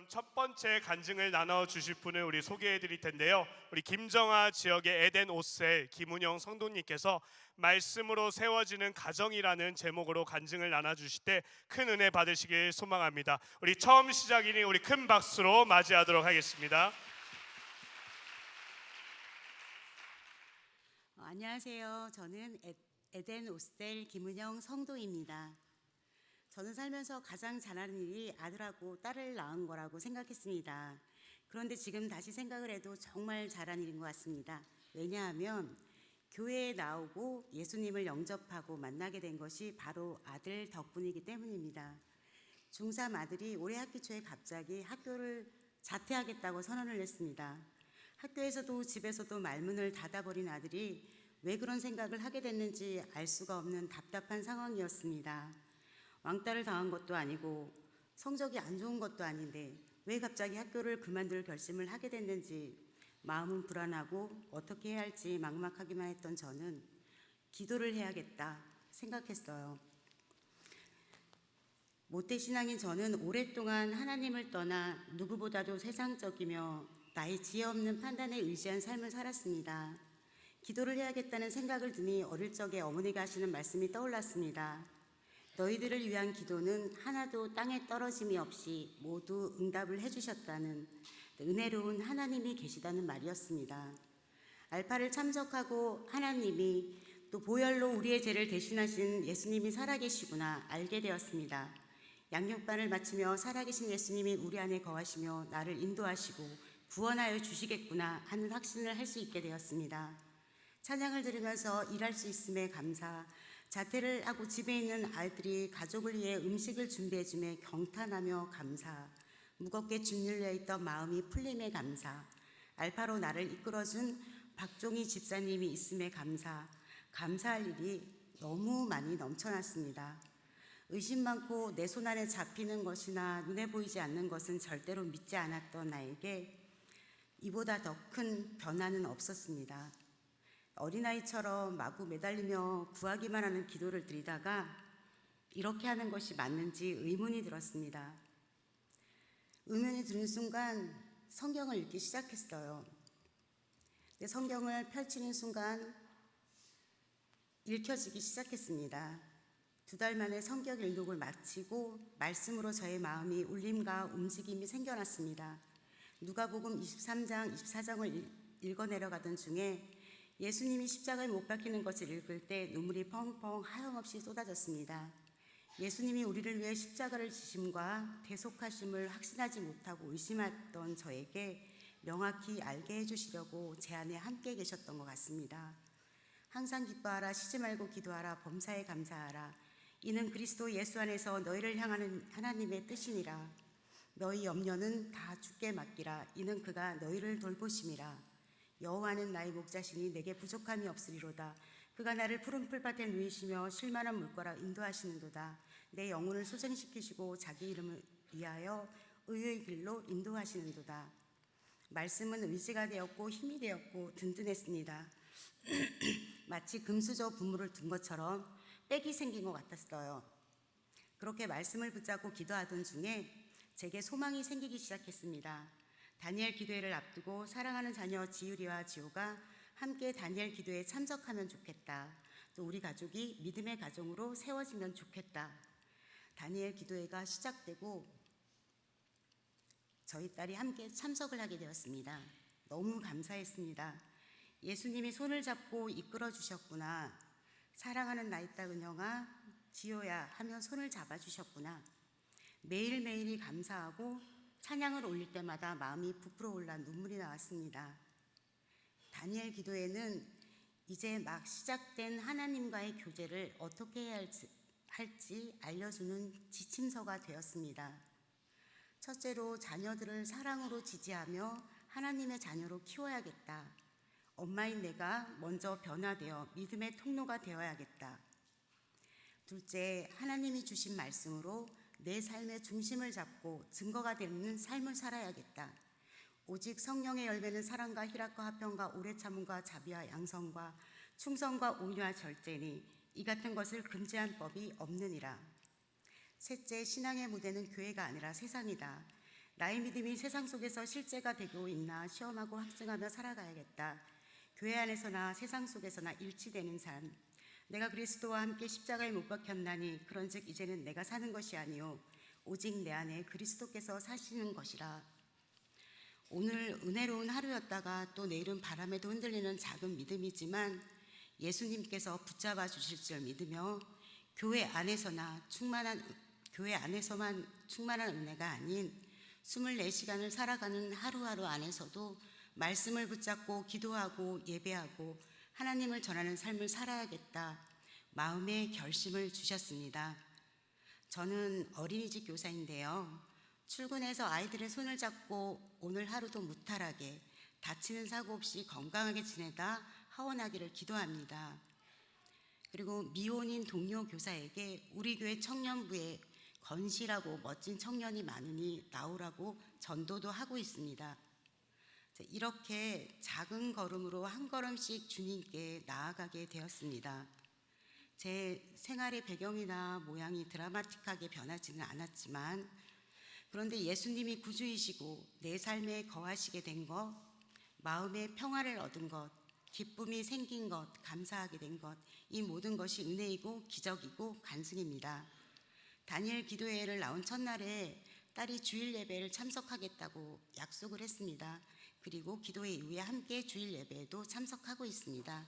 그럼 첫 번째 간증을 나눠주실 분을 우리 소개해드릴 텐데요. 우리 김정아 지역의 에덴 오셀 김은영 성도님께서 말씀으로 세워지는 가정이라는 제목으로 간증을 나눠주실 때 큰 은혜 받으시길 소망합니다. 우리 처음 시작이니 우리 큰 박수로 맞이하도록 하겠습니다. 안녕하세요. 저는 에덴 오스텔 김은영 성도입니다. 저는 살면서 가장 잘하는 일이 아들하고 딸을 낳은 거라고 생각했습니다. 그런데 지금 다시 생각을 해도 정말 잘한 일인 것 같습니다. 왜냐하면 교회에 나오고 예수님을 영접하고 만나게 된 것이 바로 아들 덕분이기 때문입니다. 중3 아들이 올해 학기 초에 갑자기 학교를 자퇴하겠다고 선언을 했습니다. 학교에서도 집에서도 말문을 닫아버린 아들이 왜 그런 생각을 하게 됐는지 알 수가 없는 답답한 상황이었습니다. 왕따를 당한 것도 아니고 성적이 안 좋은 것도 아닌데 왜 갑자기 학교를 그만둘 결심을 하게 됐는지 마음은 불안하고 어떻게 해야 할지 막막하기만 했던 저는 기도를 해야겠다 생각했어요. 모태신앙인 저는 오랫동안 하나님을 떠나 누구보다도 세상적이며 나의 지혜 없는 판단에 의지한 삶을 살았습니다. 기도를 해야겠다는 생각을 드니 어릴 적에 어머니가 하시는 말씀이 떠올랐습니다. 너희들을 위한 기도는 하나도 땅에 떨어짐이 없이 모두 응답을 해주셨다는 은혜로운 하나님이 계시다는 말이었습니다. 알파를 참석하고 하나님이 또 보혈로 우리의 죄를 대신하신 예수님이 살아계시구나 알게 되었습니다. 양육반을 마치며 살아계신 예수님이 우리 안에 거하시며 나를 인도하시고 구원하여 주시겠구나 하는 확신을 할 수 있게 되었습니다. 찬양을 들으면서 일할 수 있음에 감사, 자퇴를 하고 집에 있는 아이들이 가족을 위해 음식을 준비해 주며 경탄하며 감사, 무겁게 짓눌려 있던 마음이 풀림에 감사, 알파로 나를 이끌어준 박종희 집사님이 있음에 감사, 감사할 일이 너무 많이 넘쳐났습니다. 의심 많고 내 손 안에 잡히는 것이나 눈에 보이지 않는 것은 절대로 믿지 않았던 나에게 이보다 더 큰 변화는 없었습니다. 어린아이처럼 마구 매달리며 구하기만 하는 기도를 드리다가 이렇게 하는 것이 맞는지 의문이 들었습니다. 의문이 드는 순간 성경을 읽기 시작했어요. 성경을 펼치는 순간 읽혀지기 시작했습니다. 2달 만에 성경 일독을 마치고 말씀으로 저의 마음이 울림과 움직임이 생겨났습니다. 누가복음 23장, 24장을 읽어 내려가던 중에 예수님이 십자가에 못 박히는 것을 읽을 때 눈물이 펑펑 하염없이 쏟아졌습니다. 예수님이 우리를 위해 십자가를 지심과 대속하심을 확신하지 못하고 의심했던 저에게 명확히 알게 해주시려고 제 안에 함께 계셨던 것 같습니다. 항상 기뻐하라, 쉬지 말고 기도하라, 범사에 감사하라. 이는 그리스도 예수 안에서 너희를 향하는 하나님의 뜻이니라. 너희 염려는 다 주께 맡기라. 이는 그가 너희를 돌보심이라. 여호와는 나의 목자시니 내게 부족함이 없으리로다. 그가 나를 푸른 풀밭에 누이시며 쉴만한 물가로 인도하시는도다. 내 영혼을 소생시키시고 자기 이름을 위하여 의의 길로 인도하시는도다. 말씀은 의지가 되었고 힘이 되었고 든든했습니다. 마치 금수저 부물을 둔 것처럼 빽이 생긴 것 같았어요. 그렇게 말씀을 붙잡고 기도하던 중에 제게 소망이 생기기 시작했습니다. 다니엘 기도회를 앞두고 사랑하는 자녀 지유리와 지호가 함께 다니엘 기도회에 참석하면 좋겠다. 또 우리 가족이 믿음의 가정으로 세워지면 좋겠다. 다니엘 기도회가 시작되고 저희 딸이 함께 참석을 하게 되었습니다. 너무 감사했습니다. 예수님이 손을 잡고 이끌어 주셨구나. 사랑하는 나의 딸 은영아, 지호야 하며 손을 잡아주셨구나. 매일매일이 감사하고 찬양을 올릴 때마다 마음이 부풀어 올라 눈물이 나왔습니다. 다니엘 기도회는 이제 막 시작된 하나님과의 교제를 어떻게 해야 할지 알려주는 지침서가 되었습니다. 첫째로 자녀들을 사랑으로 지지하며 하나님의 자녀로 키워야겠다. 엄마인 내가 먼저 변화되어 믿음의 통로가 되어야겠다. 둘째, 하나님이 주신 말씀으로 내 삶의 중심을 잡고 증거가 되는 삶을 살아야겠다. 오직 성령의 열매는 사랑과 희락과 화평과 오래 참음과 자비와 양성과 충성과 온유와 절제니 이 같은 것을 금지한 법이 없느니라. 셋째, 신앙의 무대는 교회가 아니라 세상이다. 나의 믿음이 세상 속에서 실제가 되고 있나 시험하고 확증하며 살아가야겠다. 교회 안에서나 세상 속에서나 일치되는 삶. 내가 그리스도와 함께 십자가에 못 박혔나니 그런즉 이제는 내가 사는 것이 아니요 오직 내 안에 그리스도께서 사시는 것이라. 오늘 은혜로운 하루였다가 또 내일은 바람에도 흔들리는 작은 믿음이지만 예수님께서 붙잡아 주실 줄 믿으며 교회 안에서만 충만한 은혜가 아닌 24시간을 살아가는 하루하루 안에서도 말씀을 붙잡고 기도하고 예배하고 하나님을 전하는 삶을 살아야겠다 마음의 결심을 주셨습니다. 저는 어린이집 교사인데요. 출근해서 아이들의 손을 잡고 오늘 하루도 무탈하게 다치는 사고 없이 건강하게 지내다 하원하기를 기도합니다. 그리고 미혼인 동료 교사에게 우리 교회 청년부에 건실하고 멋진 청년이 많으니 나오라고 전도도 하고 있습니다. 이렇게 작은 걸음으로 한 걸음씩 주님께 나아가게 되었습니다. 제 생활의 배경이나 모양이 드라마틱하게 변하지는 않았지만 그런데 예수님이 구주이시고 내 삶에 거하시게 된 것, 마음의 평화를 얻은 것, 기쁨이 생긴 것, 감사하게 된 것, 이 모든 것이 은혜이고 기적이고 간증입니다. 다니엘 기도회를 나온 첫날에 딸이 주일 예배를 참석하겠다고 약속을 했습니다. 그리고 기도회 이후에 함께 주일 예배에도 참석하고 있습니다.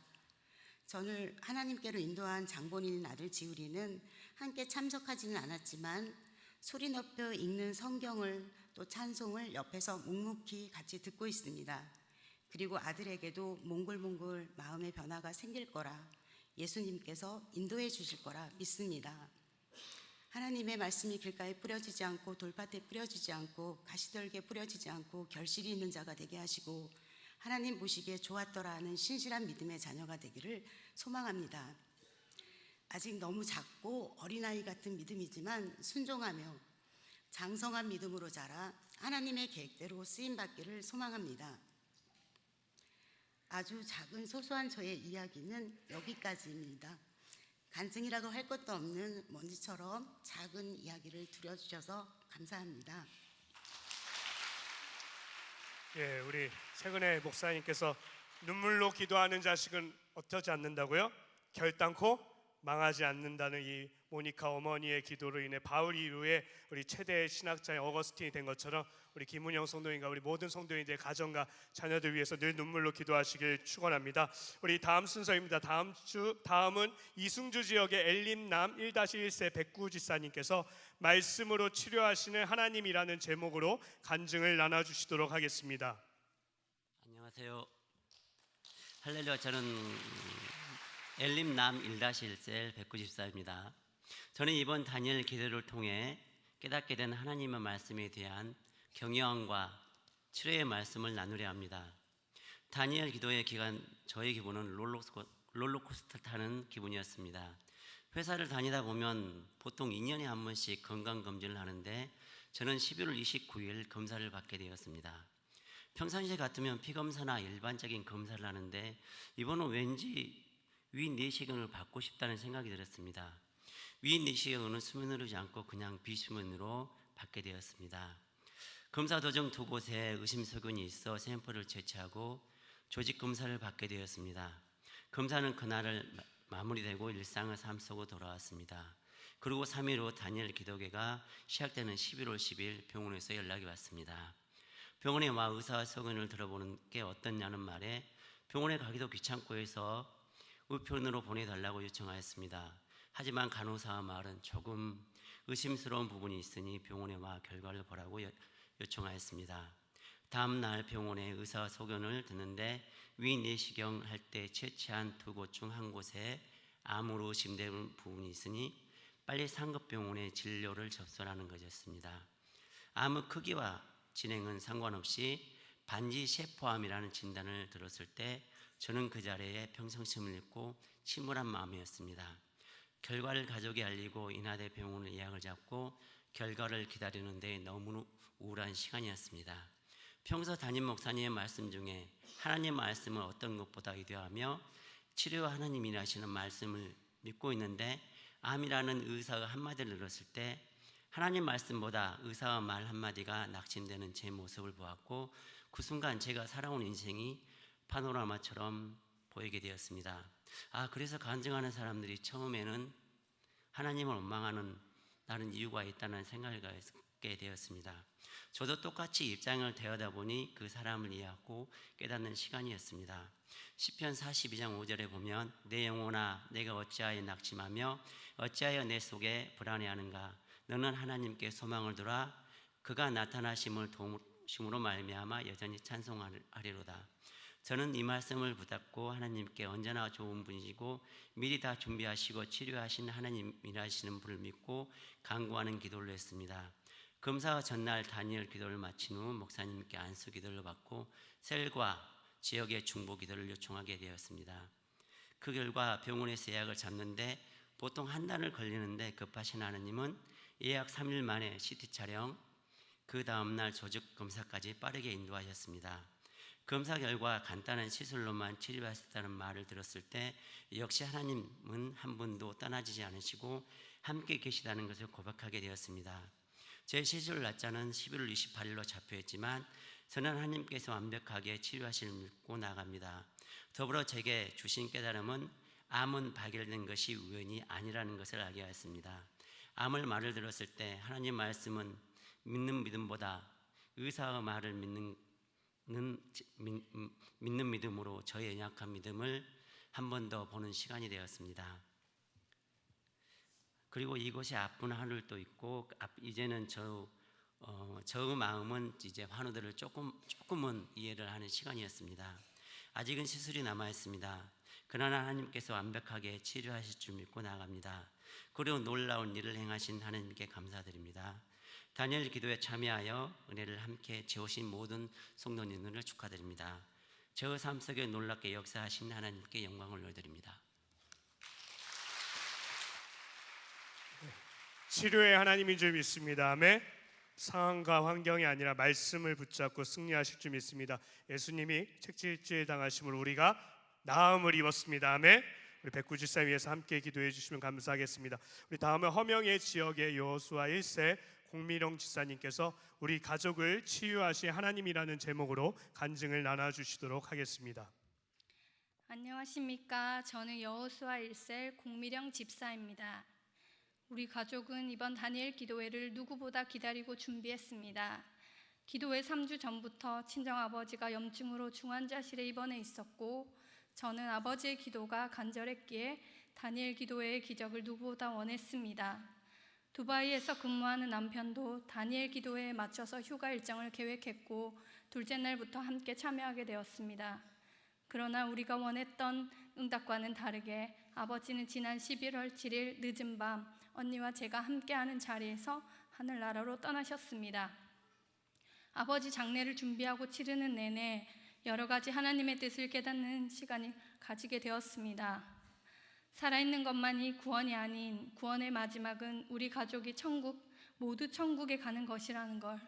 저를 하나님께로 인도한 장본인 아들 지우리는 함께 참석하지는 않았지만 소리 높여 읽는 성경을 또 찬송을 옆에서 묵묵히 같이 듣고 있습니다. 그리고 아들에게도 몽글몽글 마음의 변화가 생길 거라 예수님께서 인도해 주실 거라 믿습니다. 하나님의 말씀이 길가에 뿌려지지 않고 돌밭에 뿌려지지 않고 가시떨기에 뿌려지지 않고 결실이 있는 자가 되게 하시고 하나님 보시기에 좋았더라 하는 신실한 믿음의 자녀가 되기를 소망합니다. 아직 너무 작고 어린아이 같은 믿음이지만 순종하며 장성한 믿음으로 자라 하나님의 계획대로 쓰임받기를 소망합니다. 아주 작은 소소한 저의 이야기는 여기까지입니다. 간증이라고 할 것도 없는 먼지처럼 작은 이야기를 들려주셔서 감사합니다. 예, 우리 최근에 목사님께서 눈물로 기도하는 자식은 어쩌지 않는다고요? 결단코 망하지 않는다는 이 모니카 어머니의 기도로 인해 바울 이후에 우리 최대 신학자의 어거스틴이 된 것처럼 우리 김은영 성도님과 우리 모든 성도인들의 가정과 자녀들 위해서 늘 눈물로 기도하시길 축원합니다. 우리 다음 순서입니다. 다음은 이승주 지역의 엘림남 1-1세 백구 지사님께서 말씀으로 치료하시는 하나님이라는 제목으로 간증을 나눠주시도록 하겠습니다. 안녕하세요. 할렐루야. 저는 엘림남 1-1셀 194입니다. 저는 이번 다니엘 기도를 통해 깨닫게 된 하나님의 말씀에 대한 경영과 치료의 말씀을 나누려 합니다. 다니엘 기도의 기간, 저의 기분은 롤러코스터 타는 기분이었습니다. 회사를 다니다 보면 보통 2년에 한 번씩 건강검진을 하는데 저는 11월 29일 검사를 받게 되었습니다. 평상시에 같으면 피검사나 일반적인 검사를 하는데 이번은 왠지 위 내시경을 받고 싶다는 생각이 들었습니다. 위 내시경은 수면으로 오지 않고 그냥 비수면으로 받게 되었습니다. 검사 도중 두 곳에 의심소견이 있어 샘플을 채취하고 조직 검사를 받게 되었습니다. 검사는 그날을 마무리되고 일상의 삶 속으로 돌아왔습니다. 그리고 3일 후 다니엘 기도회가 시작되는 11월 10일 병원에서 연락이 왔습니다. 병원에 와 의사 소견을 들어보는 게 어떻냐는 말에 병원에 가기도 귀찮고 해서 우편으로 보내달라고 요청하였습니다. 하지만 간호사와 말은 조금 의심스러운 부분이 있으니 병원에 와 결과를 보라고 요청하였습니다. 다음 날 병원에 의사 소견을 듣는데 위 내시경 할 때 채취한 두 곳 중 한 곳에 암으로 의심되는 부분이 있으니 빨리 상급병원에 진료를 접수하는 것이었습니다. 암의 크기와 진행은 상관없이 반지 세포암이라는 진단을 들었을 때 저는 그 자리에 평정심을 잃고 침울한 마음이었습니다. 결과를 가족에 알리고 인하대 병원을 예약을 잡고 결과를 기다리는데 너무 우울한 시간이었습니다. 평소 담임 목사님의 말씀 중에 하나님 말씀을 어떤 것보다 위대하며 치료 하나님이 일하시는 말씀을 믿고 있는데 암이라는 의사가 한마디를 들었을 때 하나님 말씀보다 의사의 말 한마디가 낙심되는 제 모습을 보았고 그 순간 제가 살아온 인생이 파노라마처럼 보이게 되었습니다. 그래서 간증하는 사람들이 처음에는 하나님을 원망하는 다른 이유가 있다는 생각을 갖게 되었습니다. 저도 똑같이 입장을 대하다 보니 그 사람을 이해하고 깨닫는 시간이었습니다. 시편 42장 5절에 보면 내 영혼아 내가 어찌하여 낙심하며 어찌하여 내 속에 불안해하는가. 너는 하나님께 소망을 두라. 그가 나타나심을 도우심으로 말미암아 여전히 찬송하리로다. 저는 이 말씀을 붙잡고 하나님께 언제나 좋은 분이시고 미리 다 준비하시고 치료하신 하나님이라시는 분을 믿고 간구하는 기도를 했습니다. 검사 전날 다니엘 기도를 마친 후 목사님께 안수 기도를 받고 셀과 지역의 중보 기도를 요청하게 되었습니다. 그 결과 병원에서 예약을 잡는데 보통 한 달을 걸리는데 급하신 하나님은 예약 3일 만에 CT 촬영, 그 다음날 조직 검사까지 빠르게 인도하셨습니다. 검사 결과 간단한 시술로만 치료하셨다는 말을 들었을 때 역시 하나님은 한 분도 떠나지지 않으시고 함께 계시다는 것을 고백하게 되었습니다. 제 시술 날짜는 11월 28일로 잡혀있지만 저는 하나님께서 완벽하게 치료하실 믿고 나갑니다. 더불어 제게 주신 깨달음은 암은 발견된 것이 우연이 아니라는 것을 알게 하였습니다. 암을 말을 들었을 때 하나님 말씀은 믿는 믿음보다 의사의 말을 믿는 믿음으로 저의 연약한 믿음을 한 번 더 보는 시간이 되었습니다. 그리고 이곳에 아픈 하늘도 있고 이제는 저의 마음은 이제 환우들을 조금은 이해를 하는 시간이었습니다. 아직은 시술이 남아 있습니다. 그러나 하나님께서 완벽하게 치료하실 줄 믿고 나갑니다. 그리고 놀라운 일을 행하신 하나님께 감사드립니다. 다니엘 기도에 참여하여 은혜를 함께 채우신 모든 성도님들을 축하드립니다. 저의 삶 속에 놀랍게 역사하신 하나님께 영광을 올려드립니다. 치료의 하나님인 줄 믿습니다. 아멘. 상황과 환경이 아니라 말씀을 붙잡고 승리하실 줄 믿습니다. 예수님이 책질질 당하심으로 우리가 나음을 입었습니다. 아멘. 우리 190살 위해서 함께 기도해 주시면 감사하겠습니다. 우리 다음은 허명의 지역의 여호수아 1세 공미령 지사님께서 우리 가족을 치유하신 하나님이라는 제목으로 간증을 나눠주시도록 하겠습니다. 안녕하십니까. 저는 여호수아 1세 공미령 집사입니다. 우리 가족은 이번 다니엘 기도회를 누구보다 기다리고 준비했습니다. 기도회 3주 전부터 친정아버지가 염증으로 중환자실에 입원해 있었고 저는 아버지의 기도가 간절했기에 다니엘 기도회의 기적을 누구보다 원했습니다. 두바이에서 근무하는 남편도 다니엘 기도회에 맞춰서 휴가 일정을 계획했고 둘째 날부터 함께 참여하게 되었습니다. 그러나 우리가 원했던 응답과는 다르게 아버지는 지난 11월 7일 늦은 밤 언니와 제가 함께하는 자리에서 하늘나라로 떠나셨습니다. 아버지 장례를 준비하고 치르는 내내 여러 가지 하나님의 뜻을 깨닫는 시간을 가지게 되었습니다. 살아있는 것만이 구원이 아닌 구원의 마지막은 우리 가족이 모두 천국에 가는 것이라는 걸.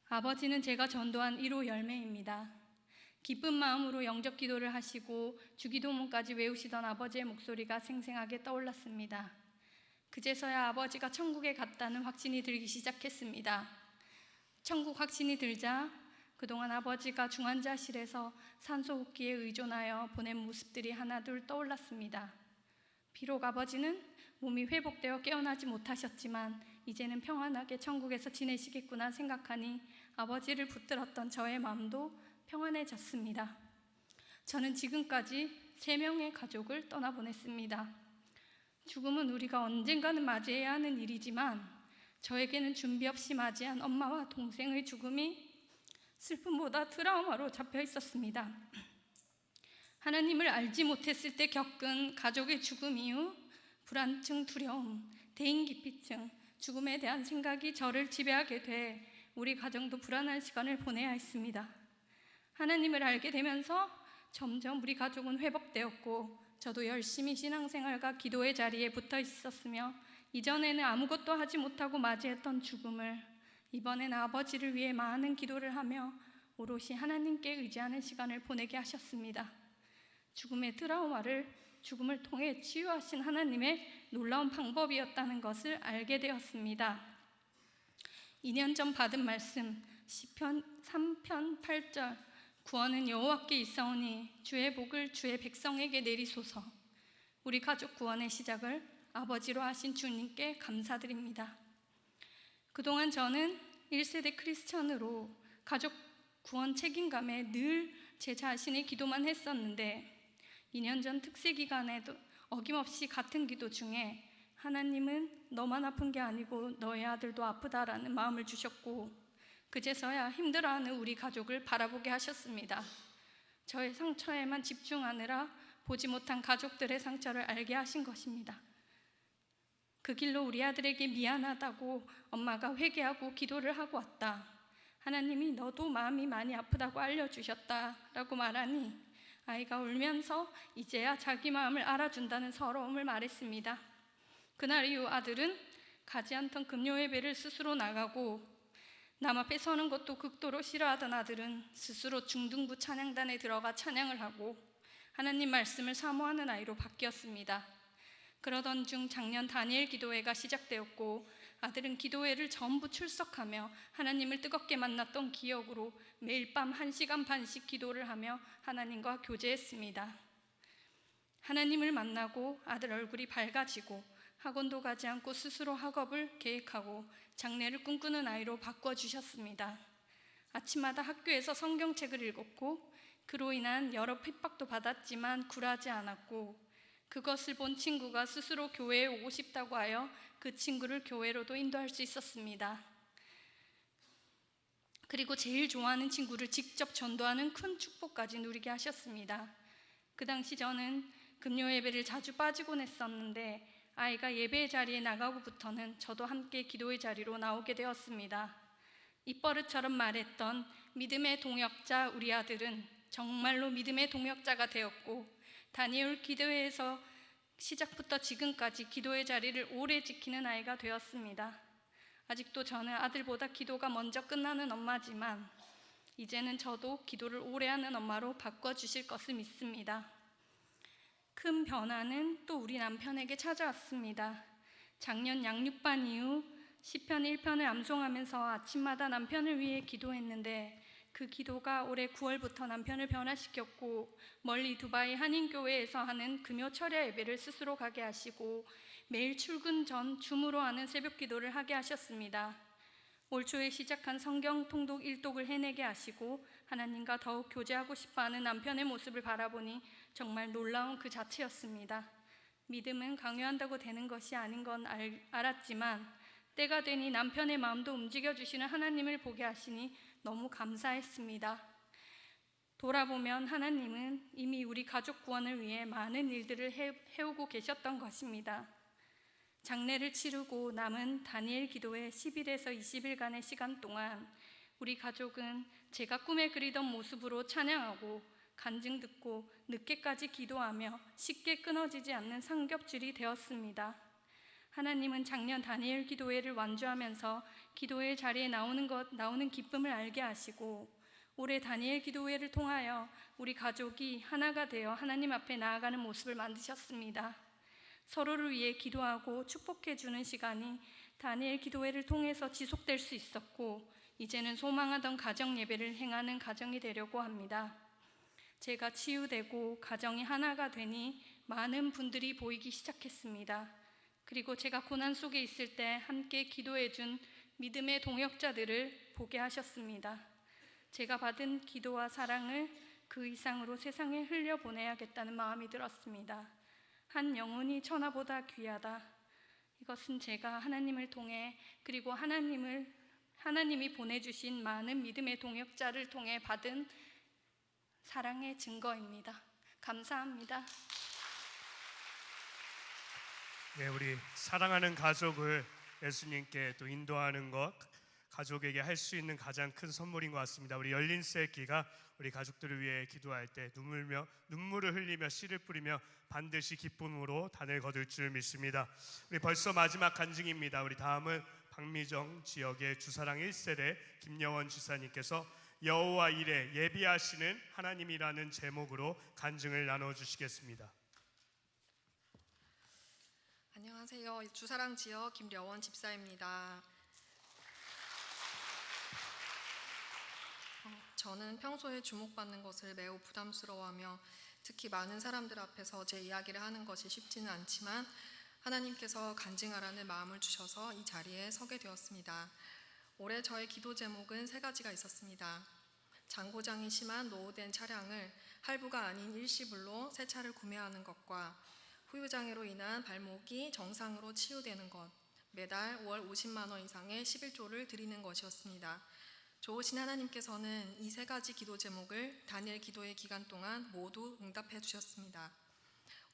아버지는 제가 전도한 1호 열매입니다. 기쁜 마음으로 영접 기도를 하시고 주기도문까지 외우시던 아버지의 목소리가 생생하게 떠올랐습니다. 그제서야 아버지가 천국에 갔다는 확신이 들기 시작했습니다. 천국 확신이 들자 그동안 아버지가 중환자실에서 산소호흡기에 의존하여 보낸 모습들이 하나둘 떠올랐습니다. 비록 아버지는 몸이 회복되어 깨어나지 못하셨지만 이제는 평안하게 천국에서 지내시겠구나 생각하니 아버지를 붙들었던 저의 마음도 평안해졌습니다. 저는 지금까지 3명의 가족을 떠나보냈습니다. 죽음은 우리가 언젠가는 맞이해야 하는 일이지만 저에게는 준비 없이 맞이한 엄마와 동생의 죽음이 슬픔보다 트라우마로 잡혀 있었습니다. 하나님을 알지 못했을 때 겪은 가족의 죽음 이후 불안증, 두려움, 대인기피증, 죽음에 대한 생각이 저를 지배하게 돼 우리 가정도 불안한 시간을 보내야 했습니다. 하나님을 알게 되면서 점점 우리 가족은 회복되었고 저도 열심히 신앙생활과 기도의 자리에 붙어 있었으며 이전에는 아무것도 하지 못하고 맞이했던 죽음을 이번엔 아버지를 위해 많은 기도를 하며 오롯이 하나님께 의지하는 시간을 보내게 하셨습니다. 죽음의 트라우마를 죽음을 통해 치유하신 하나님의 놀라운 방법이었다는 것을 알게 되었습니다. 2년 전 받은 말씀 시편 3편 8절 구원은 여호와께 있사오니 주의 복을 주의 백성에게 내리소서. 우리 가족 구원의 시작을 아버지로 하신 주님께 감사드립니다. 그동안 저는 1세대 크리스천으로 가족 구원 책임감에 늘 제 자신의 기도만 했었는데 2년 전 특세 기간에도 어김없이 같은 기도 중에 하나님은 너만 아픈 게 아니고 너의 아들도 아프다라는 마음을 주셨고 그제서야 힘들어하는 우리 가족을 바라보게 하셨습니다. 저의 상처에만 집중하느라 보지 못한 가족들의 상처를 알게 하신 것입니다. 그 길로 우리 아들에게 미안하다고 엄마가 회개하고 기도를 하고 왔다. 하나님이 너도 마음이 많이 아프다고 알려주셨다라고 말하니 아이가 울면서 이제야 자기 마음을 알아준다는 서러움을 말했습니다. 그날 이후 아들은 가지 않던 금요 예배를 스스로 나가고 남 앞에 서는 것도 극도로 싫어하던 아들은 스스로 중등부 찬양단에 들어가 찬양을 하고 하나님 말씀을 사모하는 아이로 바뀌었습니다. 그러던 중 작년 다니엘 기도회가 시작되었고 아들은 기도회를 전부 출석하며 하나님을 뜨겁게 만났던 기억으로 매일 밤 1시간 반씩 기도를 하며 하나님과 교제했습니다. 하나님을 만나고 아들 얼굴이 밝아지고 학원도 가지 않고 스스로 학업을 계획하고 장래를 꿈꾸는 아이로 바꿔주셨습니다. 아침마다 학교에서 성경책을 읽었고 그로 인한 여러 핍박도 받았지만 굴하지 않았고 그것을 본 친구가 스스로 교회에 오고 싶다고 하여 그 친구를 교회로도 인도할 수 있었습니다. 그리고 제일 좋아하는 친구를 직접 전도하는 큰 축복까지 누리게 하셨습니다. 그 당시 저는 금요 예배를 자주 빠지곤 했었는데 아이가 예배의 자리에 나가고부터는 저도 함께 기도의 자리로 나오게 되었습니다. 입버릇처럼 말했던 믿음의 동역자 우리 아들은 정말로 믿음의 동역자가 되었고 다니엘 기도회에서 시작부터 지금까지 기도의 자리를 오래 지키는 아이가 되었습니다. 아직도 저는 아들보다 기도가 먼저 끝나는 엄마지만 이제는 저도 기도를 오래 하는 엄마로 바꿔주실 것을 믿습니다. 큰 변화는 또 우리 남편에게 찾아왔습니다. 작년 양육반 이후 시편 1편을 암송하면서 아침마다 남편을 위해 기도했는데 그 기도가 올해 9월부터 남편을 변화시켰고 멀리 두바이 한인교회에서 하는 금요 철야 예배를 스스로 가게 하시고 매일 출근 전 줌으로 하는 새벽 기도를 하게 하셨습니다. 올 초에 시작한 성경 통독 1독을 해내게 하시고 하나님과 더욱 교제하고 싶어하는 남편의 모습을 바라보니 정말 놀라운 그 자체였습니다. 믿음은 강요한다고 되는 것이 아닌 건 알았지만 때가 되니 남편의 마음도 움직여주시는 하나님을 보게 하시니 너무 감사했습니다. 돌아보면 하나님은 이미 우리 가족 구원을 위해 많은 일들을 해오고 계셨던 것입니다. 장례를 치르고 남은 다니엘 기도회 10일에서 20일간의 시간 동안 우리 가족은 제가 꿈에 그리던 모습으로 찬양하고 간증 듣고 늦게까지 기도하며 쉽게 끊어지지 않는 삼겹줄이 되었습니다. 하나님은 작년 다니엘 기도회를 완주하면서 기도회 자리에 나오는 기쁨을 알게 하시고 올해 다니엘 기도회를 통하여 우리 가족이 하나가 되어 하나님 앞에 나아가는 모습을 만드셨습니다. 서로를 위해 기도하고 축복해 주는 시간이 다니엘 기도회를 통해서 지속될 수 있었고 이제는 소망하던 가정 예배를 행하는 가정이 되려고 합니다. 제가 치유되고 가정이 하나가 되니 많은 분들이 보이기 시작했습니다. 그리고 제가 고난 속에 있을 때 함께 기도해 준 믿음의 동역자들을 보게 하셨습니다. 제가 받은 기도와 사랑을 그 이상으로 세상에 흘려보내야겠다는 마음이 들었습니다. 한 영혼이 천하보다 귀하다. 이것은 제가 하나님을 통해 그리고 하나님이 보내주신 많은 믿음의 동역자를 통해 받은 사랑의 증거입니다. 감사합니다. 네, 우리 사랑하는 가족을 예수님께 또 인도하는 것 가족에게 할 수 있는 가장 큰 선물인 것 같습니다. 우리 열린 셀기가 우리 가족들을 위해 기도할 때 눈물을 흘리며 씨를 뿌리며 반드시 기쁨으로 단을 거둘 줄 믿습니다. 우리 벌써 마지막 간증입니다. 우리 다음은 박미정 지역의 주사랑 1세대 김여원 지사님께서 여호와 일에 예비하시는 하나님이라는 제목으로 간증을 나눠주시겠습니다. 안녕하세요. 주사랑 지역 김여원 집사입니다. 저는 평소에 주목받는 것을 매우 부담스러워하며 특히 많은 사람들 앞에서 제 이야기를 하는 것이 쉽지는 않지만 하나님께서 간증하라는 마음을 주셔서 이 자리에 서게 되었습니다. 올해 저의 기도 제목은 3가지가 있었습니다. 장고장이 심한 노후된 차량을 할부가 아닌 일시불로 새 차를 구매하는 것과 후유장애로 인한 발목이 정상으로 치유되는 것, 매달 월 50만 원 이상의 11조를 드리는 것이었습니다. 좋으신 하나님께서는 이 3가지 기도 제목을 다니엘 기도의 기간 동안 모두 응답해 주셨습니다.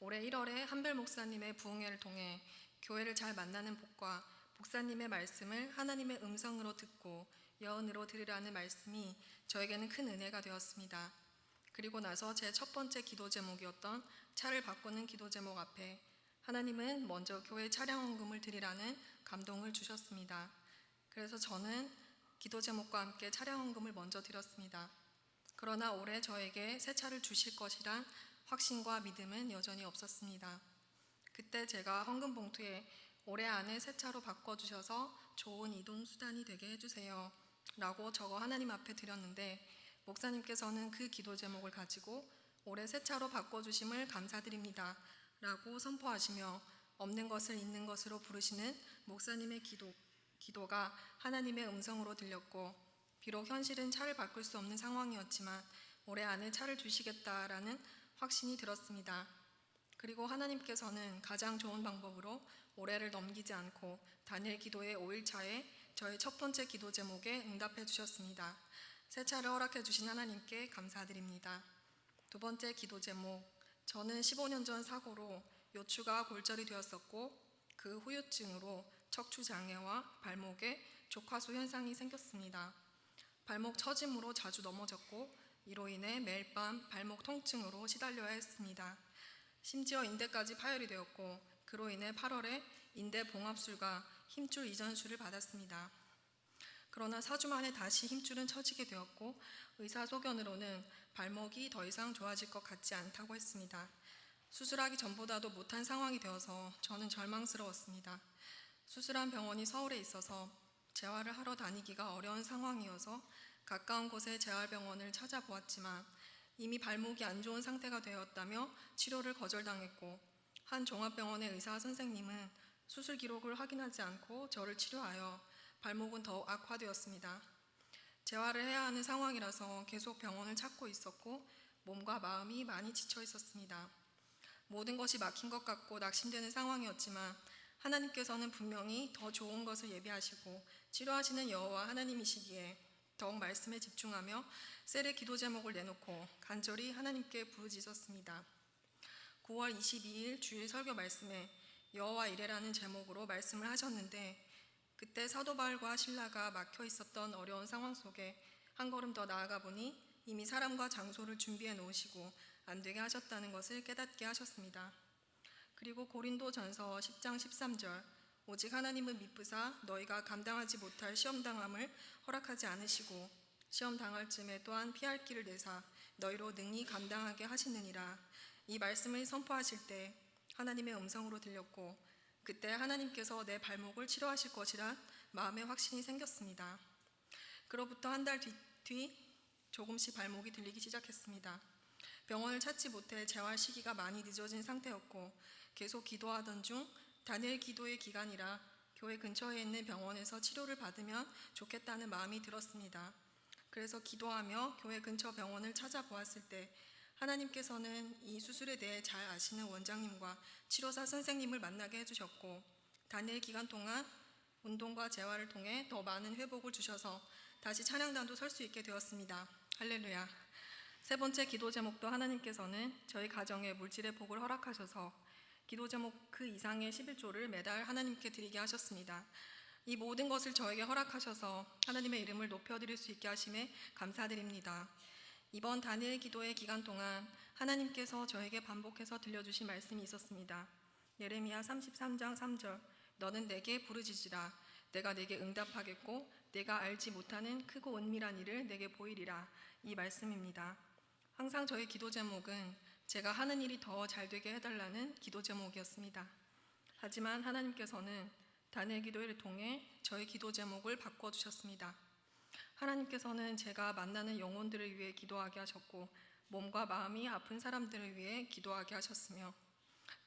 올해 1월에 한별 목사님의 부흥회를 통해 교회를 잘 만나는 복과 목사님의 말씀을 하나님의 음성으로 듣고 여언으로 들으라는 말씀이 저에게는 큰 은혜가 되었습니다. 그리고 나서 제 첫 번째 기도 제목이었던 차를 바꾸는 기도 제목 앞에 하나님은 먼저 교회 차량 헌금을 드리라는 감동을 주셨습니다. 그래서 저는 기도 제목과 함께 차량 헌금을 먼저 드렸습니다. 그러나 올해 저에게 새 차를 주실 것이란 확신과 믿음은 여전히 없었습니다. 그때 제가 헌금 봉투에 올해 안에 새 차로 바꿔주셔서 좋은 이동 수단이 되게 해주세요 라고 적어 하나님 앞에 드렸는데 목사님께서는 그 기도 제목을 가지고 올해 새 차로 바꿔주심을 감사드립니다 라고 선포하시며 없는 것을 있는 것으로 부르시는 목사님의 기도가 하나님의 음성으로 들렸고 비록 현실은 차를 바꿀 수 없는 상황이었지만 올해 안에 차를 주시겠다라는 확신이 들었습니다. 그리고 하나님께서는 가장 좋은 방법으로 올해를 넘기지 않고 다니엘 기도의 5일차에 저의 첫 번째 기도 제목에 응답해 주셨습니다. 새 차를 허락해 주신 하나님께 감사드립니다. 두 번째 기도 제목, 저는 15년 전 사고로 요추가 골절이 되었었고 그 후유증으로 척추 장애와 발목에 족화수 현상이 생겼습니다. 발목 처짐으로 자주 넘어졌고 이로 인해 매일 밤 발목 통증으로 시달려야 했습니다. 심지어 인대까지 파열이 되었고 그로 인해 8월에 인대 봉합술과 힘줄 이전술을 받았습니다. 그러나 4주 만에 다시 힘줄은 처지게 되었고 의사 소견으로는 발목이 더 이상 좋아질 것 같지 않다고 했습니다. 수술하기 전보다도 못한 상황이 되어서 저는 절망스러웠습니다. 수술한 병원이 서울에 있어서 재활을 하러 다니기가 어려운 상황이어서 가까운 곳의 재활병원을 찾아보았지만 이미 발목이 안 좋은 상태가 되었다며 치료를 거절당했고 한 종합병원의 의사 선생님은 수술 기록을 확인하지 않고 저를 치료하여 발목은 더욱 악화되었습니다. 재활을 해야 하는 상황이라서 계속 병원을 찾고 있었고 몸과 마음이 많이 지쳐 있었습니다. 모든 것이 막힌 것 같고 낙심되는 상황이었지만 하나님께서는 분명히 더 좋은 것을 예비하시고 치료하시는 여호와 하나님이시기에 더욱 말씀에 집중하며 셀의 기도 제목을 내놓고 간절히 하나님께 부르짖었습니다. 9월 22일 주일 설교 말씀에 여호와 이레라는 제목으로 말씀을 하셨는데 그때 사도 바울과 실라가 막혀 있었던 어려운 상황 속에 한 걸음 더 나아가 보니 이미 사람과 장소를 준비해 놓으시고 안 되게 하셨다는 것을 깨닫게 하셨습니다. 그리고 고린도전서 10장 13절 오직 하나님은 미쁘사 너희가 감당하지 못할 시험당함을 허락하지 않으시고 시험당할 쯤에 또한 피할 길을 내사 너희로 능히 감당하게 하시느니라. 이 말씀을 선포하실 때 하나님의 음성으로 들렸고 그때 하나님께서 내 발목을 치료하실 것이란 마음의 확신이 생겼습니다. 그로부터 한 달 뒤 조금씩 발목이 들리기 시작했습니다. 병원을 찾지 못해 재활 시기가 많이 늦어진 상태였고 계속 기도하던 중 다니엘 기도의 기간이라 교회 근처에 있는 병원에서 치료를 받으면 좋겠다는 마음이 들었습니다. 그래서 기도하며 교회 근처 병원을 찾아보았을 때 하나님께서는 이 수술에 대해 잘 아시는 원장님과 치료사 선생님을 만나게 해주셨고 다니엘 기간 동안 운동과 재활을 통해 더 많은 회복을 주셔서 다시 찬양단도 설 수 있게 되었습니다. 할렐루야. 세 번째 기도 제목도 하나님께서는 저희 가정에 물질의 복을 허락하셔서 기도 제목 그 이상의 11조를 매달 하나님께 드리게 하셨습니다. 이 모든 것을 저에게 허락하셔서 하나님의 이름을 높여드릴 수 있게 하심에 감사드립니다. 이번 다니엘 기도의 기간 동안 하나님께서 저에게 반복해서 들려주신 말씀이 있었습니다. 예레미야 33장 3절 너는 내게 부르짖으라 내가 내게 응답하겠고 내가 알지 못하는 크고 은밀한 일을 내게 보이리라. 이 말씀입니다. 항상 저의 기도 제목은 제가 하는 일이 더 잘되게 해달라는 기도 제목이었습니다. 하지만 하나님께서는 다니엘 기도회를 통해 저의 기도 제목을 바꿔주셨습니다. 하나님께서는 제가 만나는 영혼들을 위해 기도하게 하셨고 몸과 마음이 아픈 사람들을 위해 기도하게 하셨으며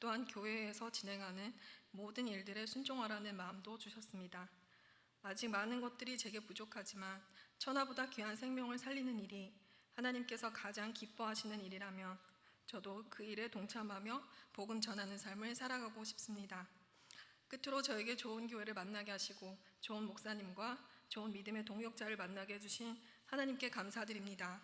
또한 교회에서 진행하는 모든 일들에 순종하라는 마음도 주셨습니다. 아직 많은 것들이 제게 부족하지만 천하보다 귀한 생명을 살리는 일이 하나님께서 가장 기뻐하시는 일이라면 저도 그 일에 동참하며 복음 전하는 삶을 살아가고 싶습니다. 끝으로 저에게 좋은 교회를 만나게 하시고 좋은 목사님과 좋은 믿음의 동역자를 만나게 해주신 하나님께 감사드립니다.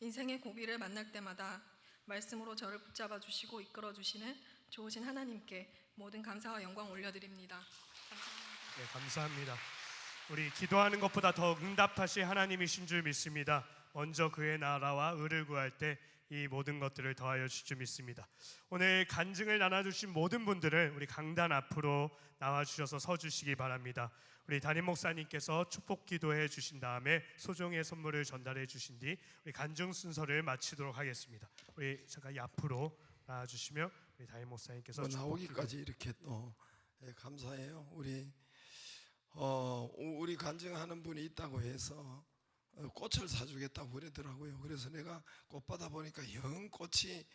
인생의 고비를 만날 때마다 말씀으로 저를 붙잡아 주시고 이끌어 주시는 좋으신 하나님께 모든 감사와 영광 올려드립니다. 네, 감사합니다. 우리 기도하는 것보다 더 응답하실 하나님이신 줄 믿습니다. 먼저 그의 나라와 의를 구할 때 이 모든 것들을 더하여 주실 줄 믿습니다. 오늘 간증을 나눠주신 모든 분들은 우리 강단 앞으로 나와주셔서 서주시기 바랍니다. 우리 담임 목사님께서 축복 기도해 주신 다음에 소정의 선물을 전달해 주신 뒤 우리 간증 순서를 마치도록 하겠습니다. 우리 잠깐 앞으로 나와주시며 우리 담임 목사님께서 축복 나오기까지 이렇게 또 감사해요. 우리 간증하는 분이 있다고 해서 꽃을 사주겠다고 그러더라고요. 그래서 내가 꽃 받아 보니까 영 꽃이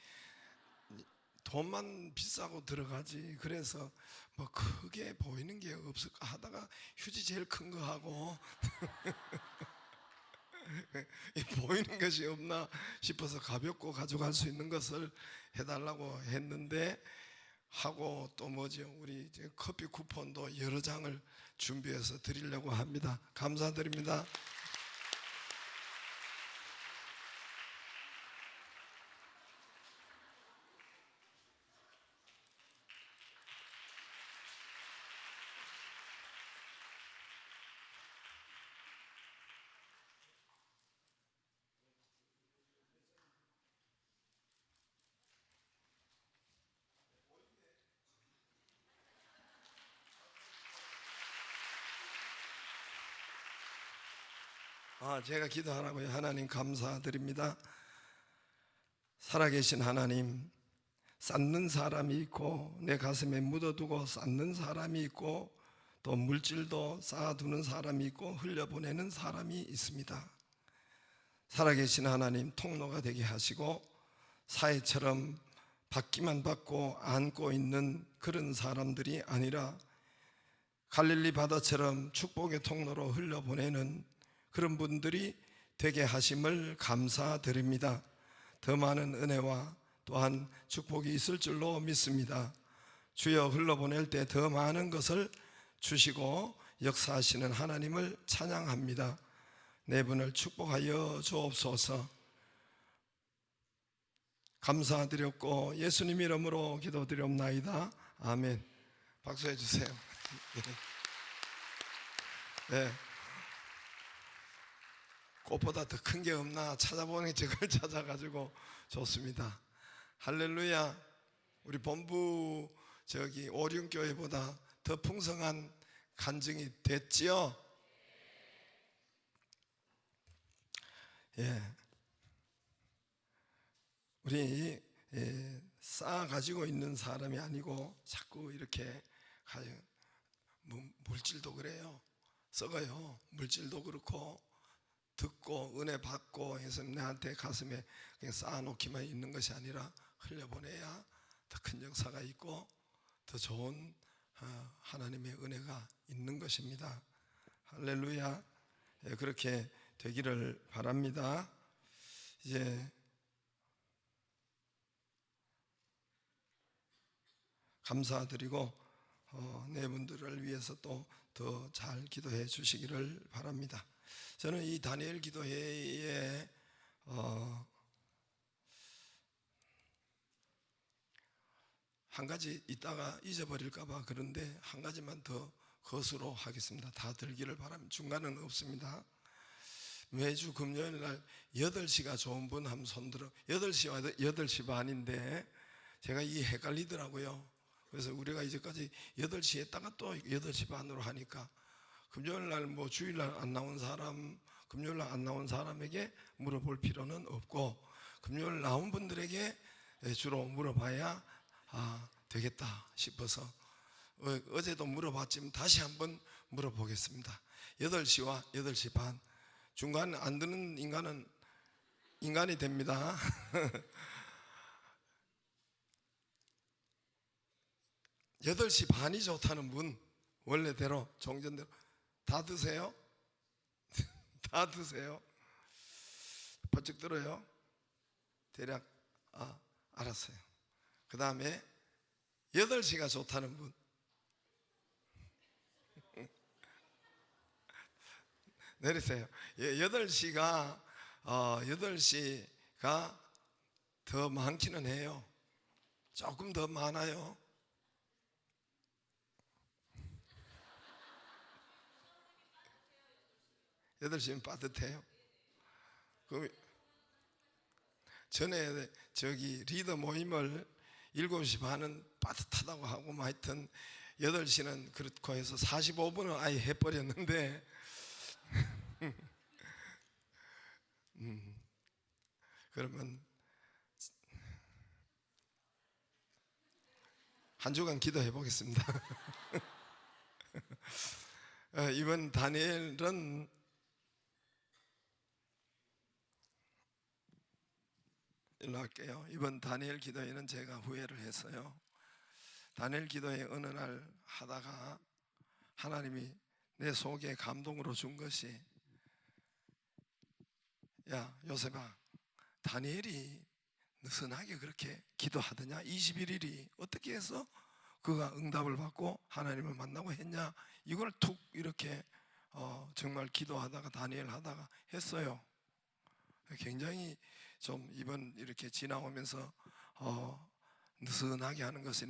돈만 비싸고 들어가지. 그래서 뭐 크게 보이는 게 없을까 하다가 휴지 제일 큰 거 하고 보이는 것이 없나 싶어서 가볍고 가져갈 수 있는 것을 해달라고 했는데 하고 또 뭐죠? 우리 이제 커피 쿠폰도 여러 장을 준비해서 드리려고 합니다. 감사드립니다. 제가 기도하라고요. 하나님 감사드립니다. 살아계신 하나님, 쌓는 사람이 있고 내 가슴에 묻어두고 쌓는 사람이 있고 또 물질도 쌓아두는 사람이 있고 흘려보내는 사람이 있습니다. 살아계신 하나님, 통로가 되게 하시고 사회처럼 받기만 받고 안고 있는 그런 사람들이 아니라 갈릴리 바다처럼 축복의 통로로 흘려보내는 그런 분들이 되게 하심을 감사드립니다. 더 많은 은혜와 또한 축복이 있을 줄로 믿습니다. 주여, 흘러보낼 때 더 많은 것을 주시고 역사하시는 하나님을 찬양합니다. 네 분을 축복하여 주옵소서. 감사드렸고 예수님 이름으로 기도드리옵나이다. 아멘. 박수해 주세요. 네. 꽃보다 더 큰 게 없나 찾아보니 저걸 찾아가지고 좋습니다. 할렐루야. 우리 본부 오륜교회보다 더 풍성한 간증이 됐지요? 예. 우리 쌓아 가지고 있는 사람이 아니고 자꾸 이렇게 물질도 그래요. 썩어요. 물질도 그렇고 듣고 은혜 받고 해서 내한테 가슴에 그냥 쌓아놓기만 있는 것이 아니라 흘려보내야 더 큰 역사가 있고 더 좋은 하나님의 은혜가 있는 것입니다. 할렐루야. 그렇게 되기를 바랍니다. 이제 감사드리고 네 분들을 위해서 또 더 잘 기도해 주시기를 바랍니다. 저는 이 다니엘 기도회에 한 가지 있다가 잊어버릴까 봐 그런데 한 가지만 더 거수로 하겠습니다. 다 들기를 바랍니다. 중간은 없습니다. 매주 금요일 날 8시가 좋은 분 한번 손들어. 8시와 8시 반인데 제가 이 헷갈리더라고요. 그래서 우리가 이제까지 8시 했다가 또 8시 반으로 하니까 금요일 날 뭐 주일 날 안 나온 사람, 금요일 날 안 나온 사람에게 물어볼 필요는 없고 금요일 나온 분들에게 주로 물어봐야 되겠다 싶어서 어제도 물어봤지만 다시 한번 물어보겠습니다. 8시와 8시 반 중간 안 드는 인간은 인간이 됩니다. 8시 반이 좋다는 분, 원래대로 종전대로 다 드세요? 다 드세요? 번쩍 들어요? 대략 알았어요. 그 다음에 8시가 좋다는 분, 내리세요. 8시가 8시가 더 많기는 해요. 조금 더 많아요. 여덟 시면 빠듯해요. 그 전에 저기 리더 모임을 7시 반은 빠듯하다고 하고 뭐 하여튼 8시는 그렇고 해서 45분은 아예 해버렸는데 그러면 한 주간 기도해 보겠습니다. 이번 다니엘은 일로 할게요. 이번 다니엘 기도회는 제가 후회를 했어요. 다니엘 기도회 어느 날 하다가 하나님이 내 속에 감동으로 준 것이, 야 요셉아, 다니엘이 느슨하게 그렇게 기도하더냐? 21일이 어떻게 해서 그가 응답을 받고 하나님을 만나고 했냐? 이걸 툭 이렇게 정말 기도하다가 다니엘 하다가 했어요. 굉장히 좀 이번 이렇게 지나오면서 느슨하게 하는 것이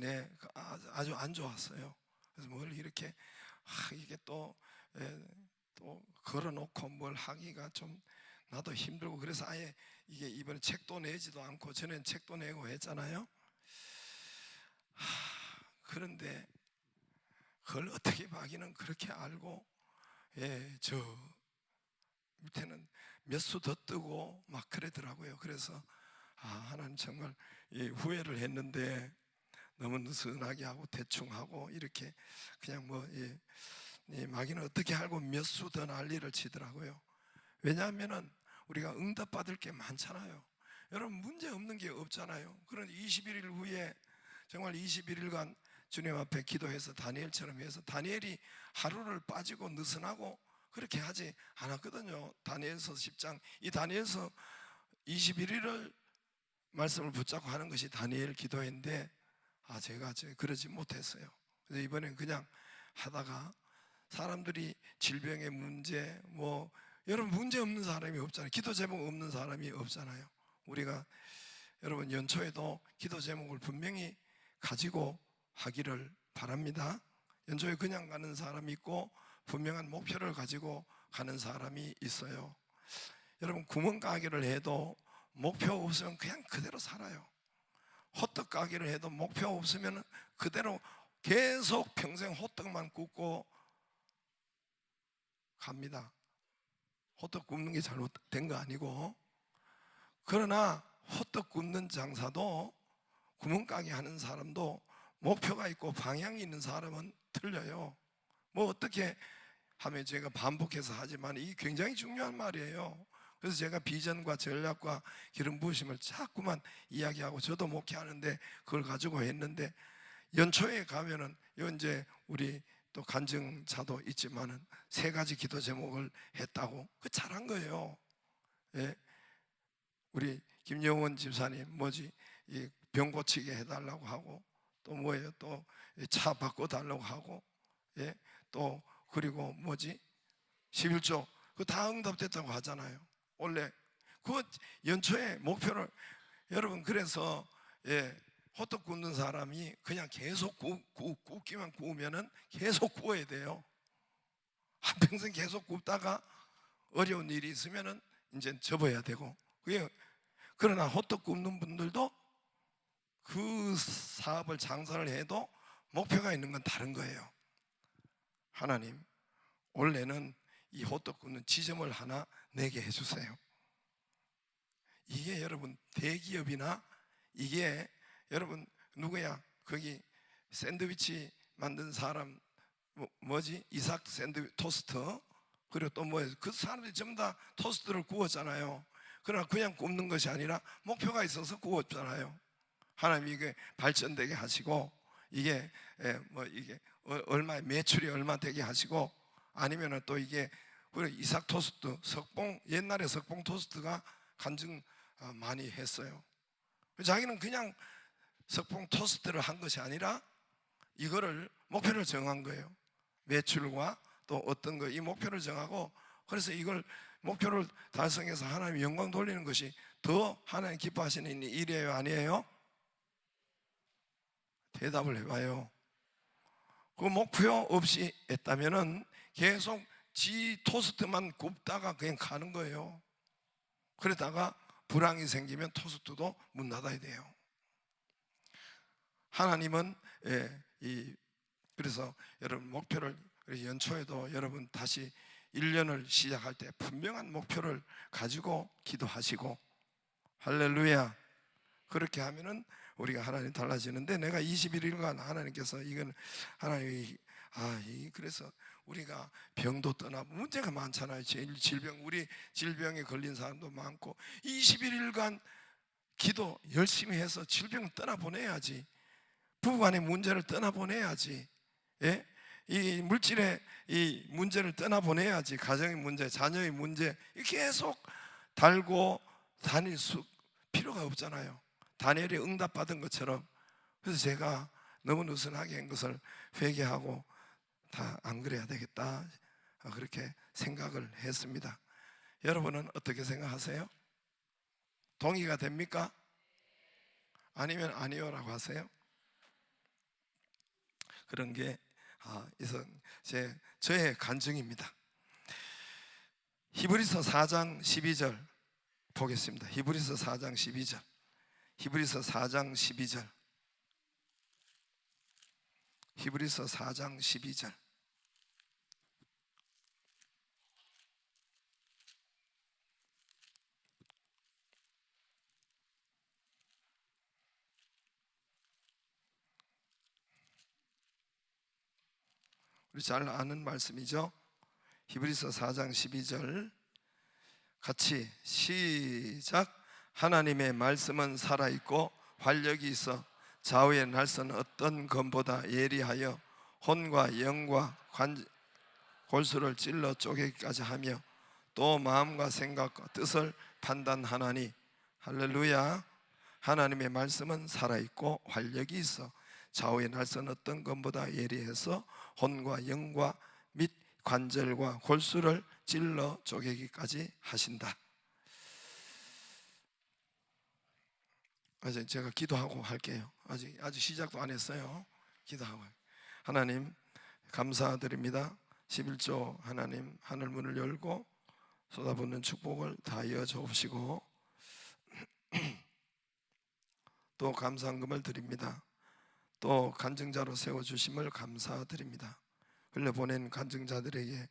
아주 안 좋았어요. 그래서 뭘 이렇게 이게 또 걸어놓고 뭘 하기가 좀 나도 힘들고, 그래서 아예 이게 이번에 책도 내지도 않고, 전엔 책도 내고 했잖아요. 그런데 그걸 어떻게 마귀는 그렇게 알고, 저 밑에는 몇 수 더 뜨고 막 그러더라고요. 그래서 하나님 정말 후회를 했는데, 너무 느슨하게 하고 대충 하고 이렇게 그냥 마귀는 어떻게 알고 몇 수 더 난리를 치더라고요. 왜냐하면은 우리가 응답받을 게 많잖아요. 여러분 문제 없는 게 없잖아요. 그런 21일 후에 정말 21일간 주님 앞에 기도해서 다니엘처럼 해서, 다니엘이 하루를 빠지고 느슨하고 그렇게 하지 않았거든요. 다니엘서 10장, 이 다니엘서 21일을 말씀을 붙잡고 하는 것이 다니엘 기도회인데 제가 그러지 못했어요. 그래서 이번엔 그냥 하다가 사람들이 질병의 문제, 여러분 문제 없는 사람이 없잖아요. 기도 제목 없는 사람이 없잖아요. 우리가 여러분 연초에도 기도 제목을 분명히 가지고 하기를 바랍니다. 연초에 그냥 가는 사람이 있고 분명한 목표를 가지고 가는 사람이 있어요. 여러분 구멍 가게를 해도 목표 없으면 그냥 그대로 살아요. 호떡 가게를 해도 목표 없으면 그대로 계속 평생 호떡만 굽고 갑니다. 호떡 굽는 게 잘못된 거 아니고, 그러나 호떡 굽는 장사도 구멍가게 하는 사람도 목표가 있고 방향이 있는 사람은 틀려요. 어떻게 하면 제가 반복해서 하지만 이게 굉장히 중요한 말이에요. 그래서 제가 비전과 전략과 기름 부으심을 자꾸만 이야기하고, 저도 목회하는데 그걸 가지고 했는데, 연초에 가면은 이제 우리 또 간증자도 있지만은 3가지 기도 제목을 했다고, 그 잘한 거예요. 예. 우리 김영원 집사님 이 병 고치게 해달라고 하고, 또 뭐예요? 또 차 바꿔달라고 하고, 예. 또 그리고 11조 그거 다 응답됐다고 하잖아요. 원래 그 연초에 목표를, 여러분 그래서 호떡 굽는 사람이 그냥 계속 굽기만 구우면은 계속 구워야 돼요. 한평생 계속 굽다가 어려운 일이 있으면은 이제 접어야 되고, 그러나 호떡 굽는 분들도 그 사업을 장사를 해도 목표가 있는 건 다른 거예요. 하나님, 올해는 이 호떡 굽는 지점을 하나 내게 해주세요. 이게 여러분 대기업이나, 이게 여러분 누구야? 거기 샌드위치 만든 사람 이삭 샌드위치 토스터, 그리고 또 뭐 그 사람들이 전부 다 토스트를 구웠잖아요. 그러나 그냥 굽는 것이 아니라 목표가 있어서 구웠잖아요. 하나님이 이게 발전되게 하시고 이게 이게 얼마 매출이 얼마 되게 하시고 아니면은 또 이게 그리고 이삭 토스트 석봉 옛날에 석봉 토스트가 간증 많이 했어요. 자기는 그냥 석봉 토스트를 한 것이 아니라 이거를 목표를 정한 거예요. 매출과 또 어떤 거 이 목표를 정하고 그래서 이걸 목표를 달성해서 하나님 영광 돌리는 것이 더 하나님 기뻐하시는 일이에요, 아니에요? 대답을 해봐요. 그 목표 없이 했다면은 계속 지 토스트만 굽다가 그냥 가는 거예요. 그러다가 불황이 생기면 토스트도 문 닫아야 돼요. 하나님은 그래서 여러분 목표를 연초에도 여러분 다시 1년을 시작할 때 분명한 목표를 가지고 기도하시고 할렐루야. 그렇게 하면은 우리가 하나님 달라지는데 내가 21일간 하나님께서 이건 하나님이 그래서 우리가 병도 떠나고 문제가 많잖아요. 질병 우리 질병에 걸린 사람도 많고 21일간 기도 열심히 해서 질병을 떠나보내야지. 부부간의 문제를 떠나보내야지. 예? 이 물질의 이 문제를 떠나보내야지. 가정의 문제, 자녀의 문제 계속 달고 다닐 필요가 없잖아요. 다니엘이 응답받은 것처럼. 그래서 제가 너무 느슨하게 한 것을 회개하고 다 안 그래야 되겠다 그렇게 생각을 했습니다. 여러분은 어떻게 생각하세요? 동의가 됩니까? 아니면 아니요라고 하세요? 그런 게 저의 간증입니다. 히브리서 4장 12절 보겠습니다. 히브리서 4장 12절. 히브리서 4장 12절. 히브리서 4장 12절. 우리 잘 아는 말씀이죠. 히브리서 4장 12절 같이 시작. 하나님의 말씀은 살아있고 활력이 있어 좌우의 날선 어떤 검보다 예리하여 혼과 영과 골수를 찔러 쪼개기까지 하며 또 마음과 생각과 뜻을 판단하나니 할렐루야. 하나님의 말씀은 살아있고 활력이 있어 좌우의 날선 어떤 검보다 예리해서 혼과 영과 및 관절과 골수를 찔러 쪼개기까지 하신다. 제가 기도하고 할게요. 아직 시작도 안 했어요. 기도하고. 하나님 감사드립니다. 11조 하나님 하늘 문을 열고 쏟아붓는 축복을 다 이어 주옵시고 또 감사한금을 드립니다. 또 간증자로 세워주심을 감사드립니다. 흘려보낸 간증자들에게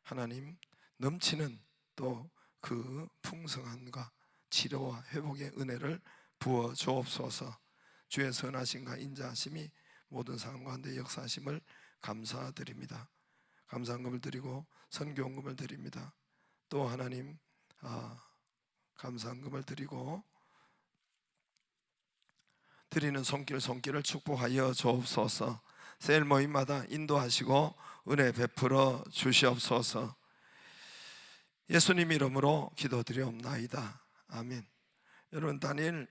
하나님 넘치는 또 그 풍성함과 치료와 회복의 은혜를 부어 주옵소서. 주의 선하심과 인자하심이 모든 상황 가운데 역사하심을 감사드립니다. 감사한금을 드리고 선교헌금을 드립니다. 또 하나님 감사한금을 드리고 드리는 손길을 축복하여 주옵소서. 셀 모임마다 인도하시고 은혜 베풀어 주시옵소서. 예수님 이름으로 기도드리옵나이다. 아멘. 여러분 다니엘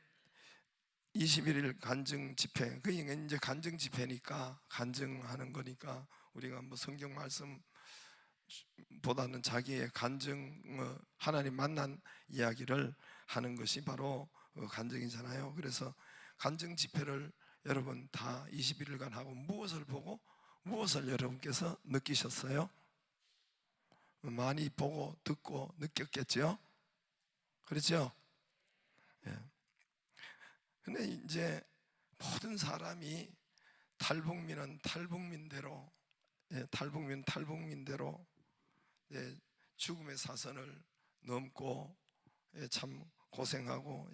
21일 간증 집회, 그러니까 이제 간증 집회니까 간증하는 거니까 우리가 뭐 성경 말씀보다는 자기의 간증, 하나님 만난 이야기를 하는 것이 바로 간증이잖아요. 그래서 간증 집회를 여러분 다 21일간 하고 무엇을 보고 무엇을 여러분께서 느끼셨어요? 많이 보고 듣고 느꼈겠죠? 그렇죠? 예. 근데 이제 모든 사람이 탈북민은 탈북민대로 탈북민대로 죽음의 사선을 넘고 참 고생하고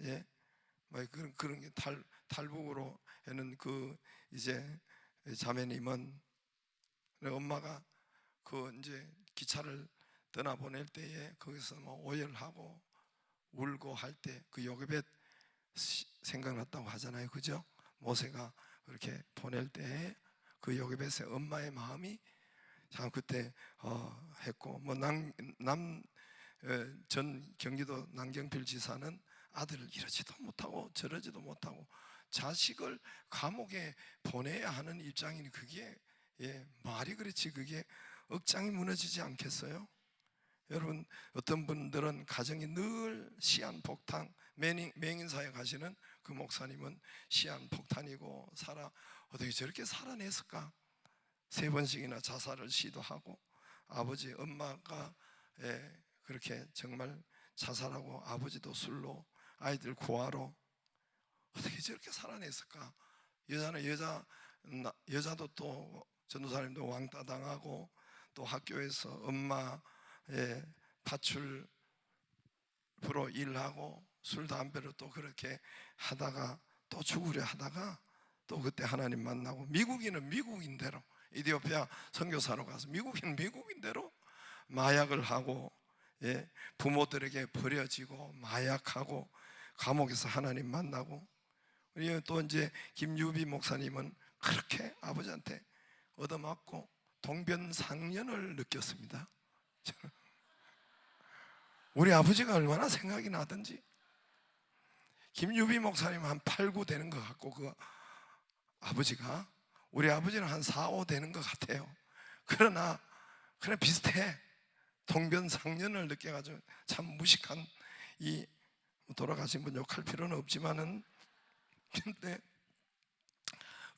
그런 게 탈북으로 하는 그 이제 자매님은 엄마가 그 이제 기차를 떠나보낼 때에 거기서 뭐 오열하고 울고 할 때 그 요게벳 생각났다고 하잖아요, 그죠? 모세가 그렇게 보낼 때 그 요게벳의 엄마의 마음이 참 그때 했고, 뭐 전 경기도 남경필 지사는 아들을 이러지도 못하고 저러지도 못하고 자식을 감옥에 보내야 하는 입장이니 그게 말이 그렇지 그게 억장이 무너지지 않겠어요? 여러분, 어떤 분들은 가정이 늘 시한폭탄, 맹인사에 가시는 그 목사님은 시한폭탄이고 어떻게 저렇게 살아냈을까? 3번씩이나 자살을 시도하고 아버지, 엄마가 그렇게 정말 자살하고 아버지도 술로 아이들 구하러 어떻게 저렇게 살아냈을까? 여자도 또 전도사님도 왕따 당하고 또 학교에서 엄마 파출부로 일하고 술 담배로 또 그렇게 하다가 또 죽으려 하다가 또 그때 하나님 만나고, 미국인은 미국인대로 이디오피아 선교사로 가서 미국인은 미국인대로 마약을 하고 부모들에게 버려지고 마약하고 감옥에서 하나님 만나고, 또 이제 김유비 목사님은 그렇게 아버지한테 얻어맞고 동변상련을 느꼈습니다. 우리 아버지가 얼마나 생각이 나든지. 김유비 목사님 한 8, 9 되는 것 같고 그 아버지가 우리 아버지는 한 4, 5 되는 것 같아요. 그러나 그래 비슷해. 동변상련을 느껴가지고 참 무식한, 이 돌아가신 분 욕할 필요는 없지만은, 근데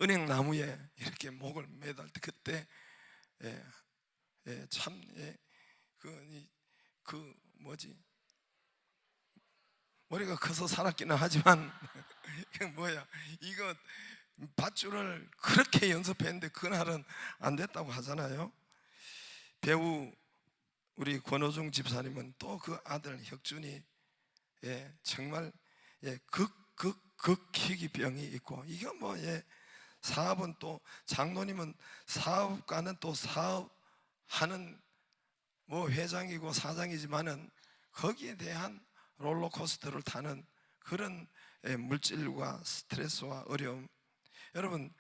은행나무에 이렇게 목을 매달 때 그때 참 머리가 커서 살았기는 하지만 이거 밧줄을 그렇게 연습했는데 그날은 안 됐다고 하잖아요. 배우 우리 권호중 집사님은 또 그 아들 혁준이 정말 극희귀병이 있고, 이거 사업은 또 장로님은 사업가는 또 사업하는 회장이고 사장이지만은 거기에 대한 롤러코스터를 타는 그런 물질과 스트레스와 어려움. 여러분,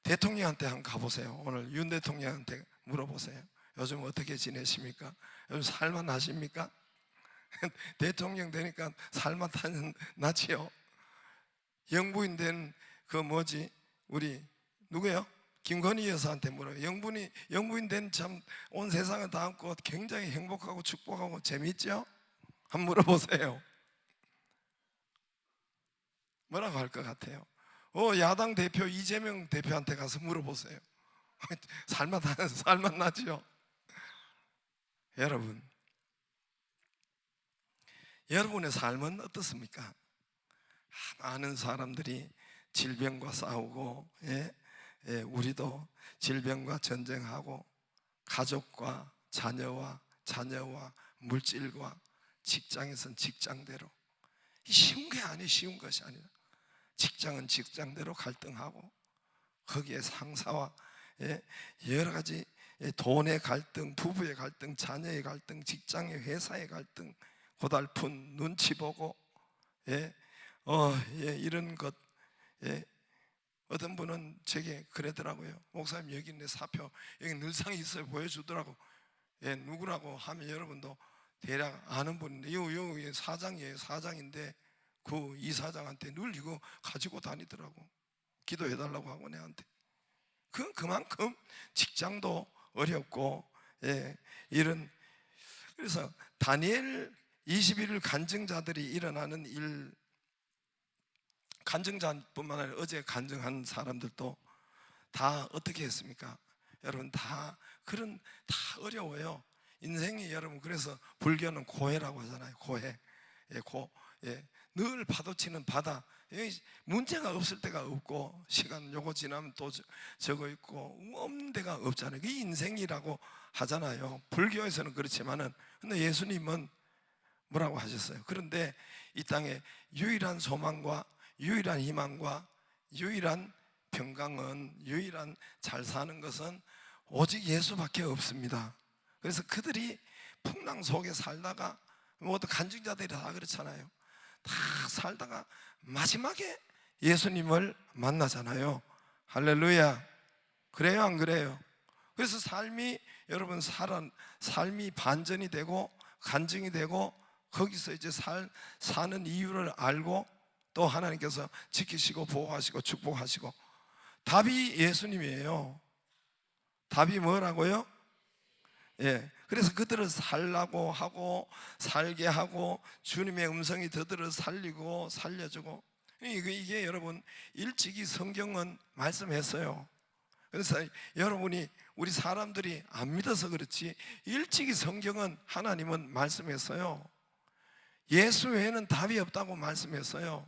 대통령한테 한번 가보세요. 오늘 윤 대통령한테 물어보세요. 요즘 어떻게 지내십니까? 요즘 살만하십니까? 대통령 되니까 살만하는 낫지요. 영부인 된 우리 누구예요? 김건희 여사한테 물어요. 영부인 된 참 온 세상을 다 안고 굉장히 행복하고 축복하고 재밌죠? 한번 물어보세요. 뭐라고 할 것 같아요? 야당 대표 이재명 대표한테 가서 물어보세요. 살만나죠? 여러분의 삶은 어떻습니까? 많은 사람들이 질병과 싸우고, 우리도 질병과 전쟁하고, 가족과 자녀와 물질과 직장에선 직장대로, 쉬운 게 아니에요. 쉬운 것이 아니라 직장은 직장대로 갈등하고, 거기에 상사와 여러 가지 돈의 갈등, 부부의 갈등, 자녀의 갈등, 직장의 회사의 갈등, 고달픈 눈치 보고, 이런 것. 어떤 분은 제게 그러더라고요. 목사님, 여기 내 사표 여기 늘상 있어요. 보여주더라고. 누구라고 하면 여러분도 대략 아는 분인데, 요 사장이에요. 사장인데 그 이사장한테 늘 이거 가지고 다니더라고. 기도해달라고 하고 내한테. 그만큼 직장도 어렵고, 그래서 다니엘 21일 간증자들이 일어나는 일, 간증자뿐만 아니라 어제 간증한 사람들도 다 어떻게 했습니까? 여러분 다 어려워요. 인생이. 여러분, 그래서 불교는 고해라고 하잖아요. 고해. 늘 파도치는 바다. 문제가 없을 때가 없고, 시간 요거 지나면 또 저거 있고, 없는 데가 없잖아요. 그게 인생이라고 하잖아요. 불교에서는 그렇지만은, 근데 예수님은 뭐라고 하셨어요? 그런데 이 땅에 유일한 소망과 유일한 희망과 유일한 평강은, 유일한 잘 사는 것은 오직 예수밖에 없습니다. 그래서 그들이 풍랑 속에 살다가 모두 간증자들이 다 그렇잖아요. 다 살다가 마지막에 예수님을 만나잖아요. 할렐루야. 그래요, 안 그래요? 그래서 삶이 여러분 삶이 반전이 되고 간증이 되고 거기서 이제 사는 이유를 알고 또 하나님께서 지키시고 보호하시고 축복하시고, 답이 예수님이에요. 답이 뭐라고요? 예. 그래서 그들을 살라고 하고 살게 하고 주님의 음성이 그들을 살리고 살려주고, 이게 여러분 일찍이 성경은 말씀했어요. 그래서 여러분이 우리 사람들이 안 믿어서 그렇지 일찍이 성경은 하나님은 말씀했어요. 예수 외에는 답이 없다고 말씀했어요.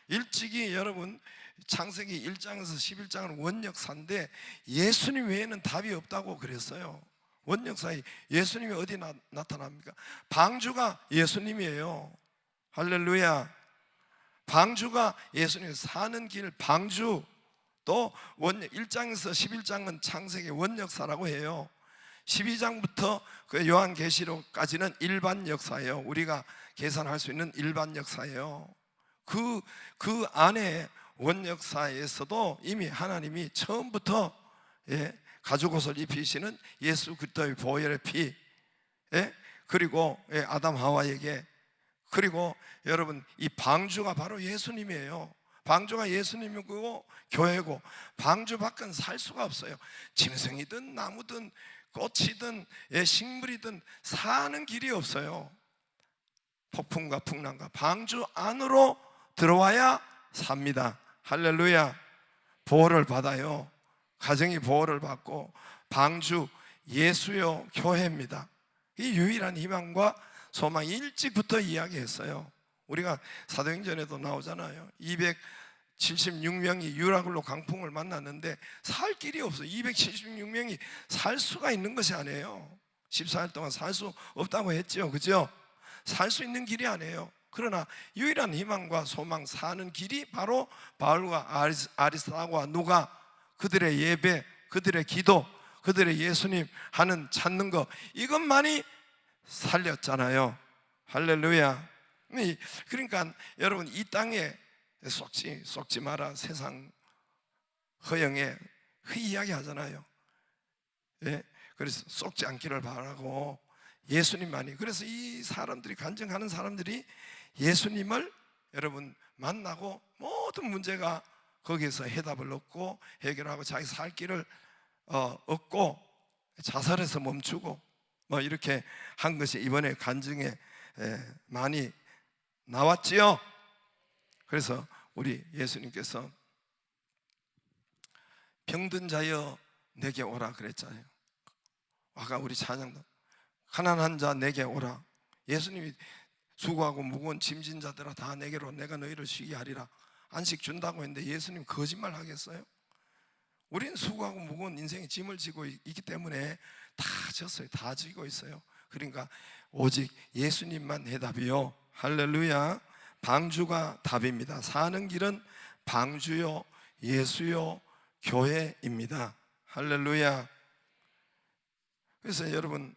일찍이 여러분 창세기 1장에서 11장은 원역사인데 예수님 외에는 답이 없다고 그랬어요. 원역사에 예수님이 어디 나타납니까? 방주가 예수님이에요. 할렐루야. 방주가 예수님 사는 길 방주. 또 1장에서 11장은 창세기 원역사라고 해요. 12장부터 그 요한계시록까지는 일반 역사예요. 우리가 계산할 수 있는 일반 역사예요. 그 안에 원역사에서도 이미 하나님이 처음부터 가죽 옷을 입히시는 예수 그리스도의 보혈의 피, 그리고 아담 하와에게, 그리고 여러분 이 방주가 바로 예수님이에요. 방주가 예수님이고 교회고, 방주 밖은 살 수가 없어요. 짐승이든 나무든 꽃이든 식물이든 사는 길이 없어요. 폭풍과 풍랑과 방주 안으로 들어와야 삽니다. 할렐루야. 보호를 받아요. 가정이 보호를 받고, 방주 예수요 교회입니다. 이 유일한 희망과 소망 일찍부터 이야기했어요. 우리가 사도행전에도 나오잖아요. 276명이 유라굴로 강풍을 만났는데 살 길이 없어요. 276명이 살 수가 있는 것이 아니에요. 14일 동안 살 수 없다고 했죠. 그죠? 살 수 있는 길이 아니에요. 그러나 유일한 희망과 소망 사는 길이 바로 바울과 아리스타고와 누가 그들의 예배, 그들의 기도, 그들의 예수님 하는 찾는 것, 이것만이 살렸잖아요. 할렐루야. 그러니까 여러분 이 땅에 속지 마라. 세상 허영에 이야기 하잖아요. 그래서 속지 않기를 바라고 예수님만이. 그래서 이 사람들이 간증하는 사람들이 예수님을 여러분 만나고 모든 문제가 거기에서 해답을 얻고 해결하고 자기 살 길을 얻고 자살해서 멈추고 뭐 이렇게 한 것이 이번에 간증에 많이 나왔지요. 그래서 우리 예수님께서 병든 자여 내게 오라 그랬잖아요. 아까 우리 찬양도 가난한 자 내게 오라. 예수님이 수고하고 무거운 짐진 자들아 다 내게로 내가 너희를 쉬게 하리라. 안식 준다고 했는데 예수님 거짓말 하겠어요? 우리는 수고하고 무거운 인생의 짐을 지고 있기 때문에 다 졌어요. 다 지고 있어요. 그러니까 오직 예수님만 해답이요. 할렐루야. 방주가 답입니다. 사는 길은 방주요 예수요 교회입니다. 할렐루야. 그래서 여러분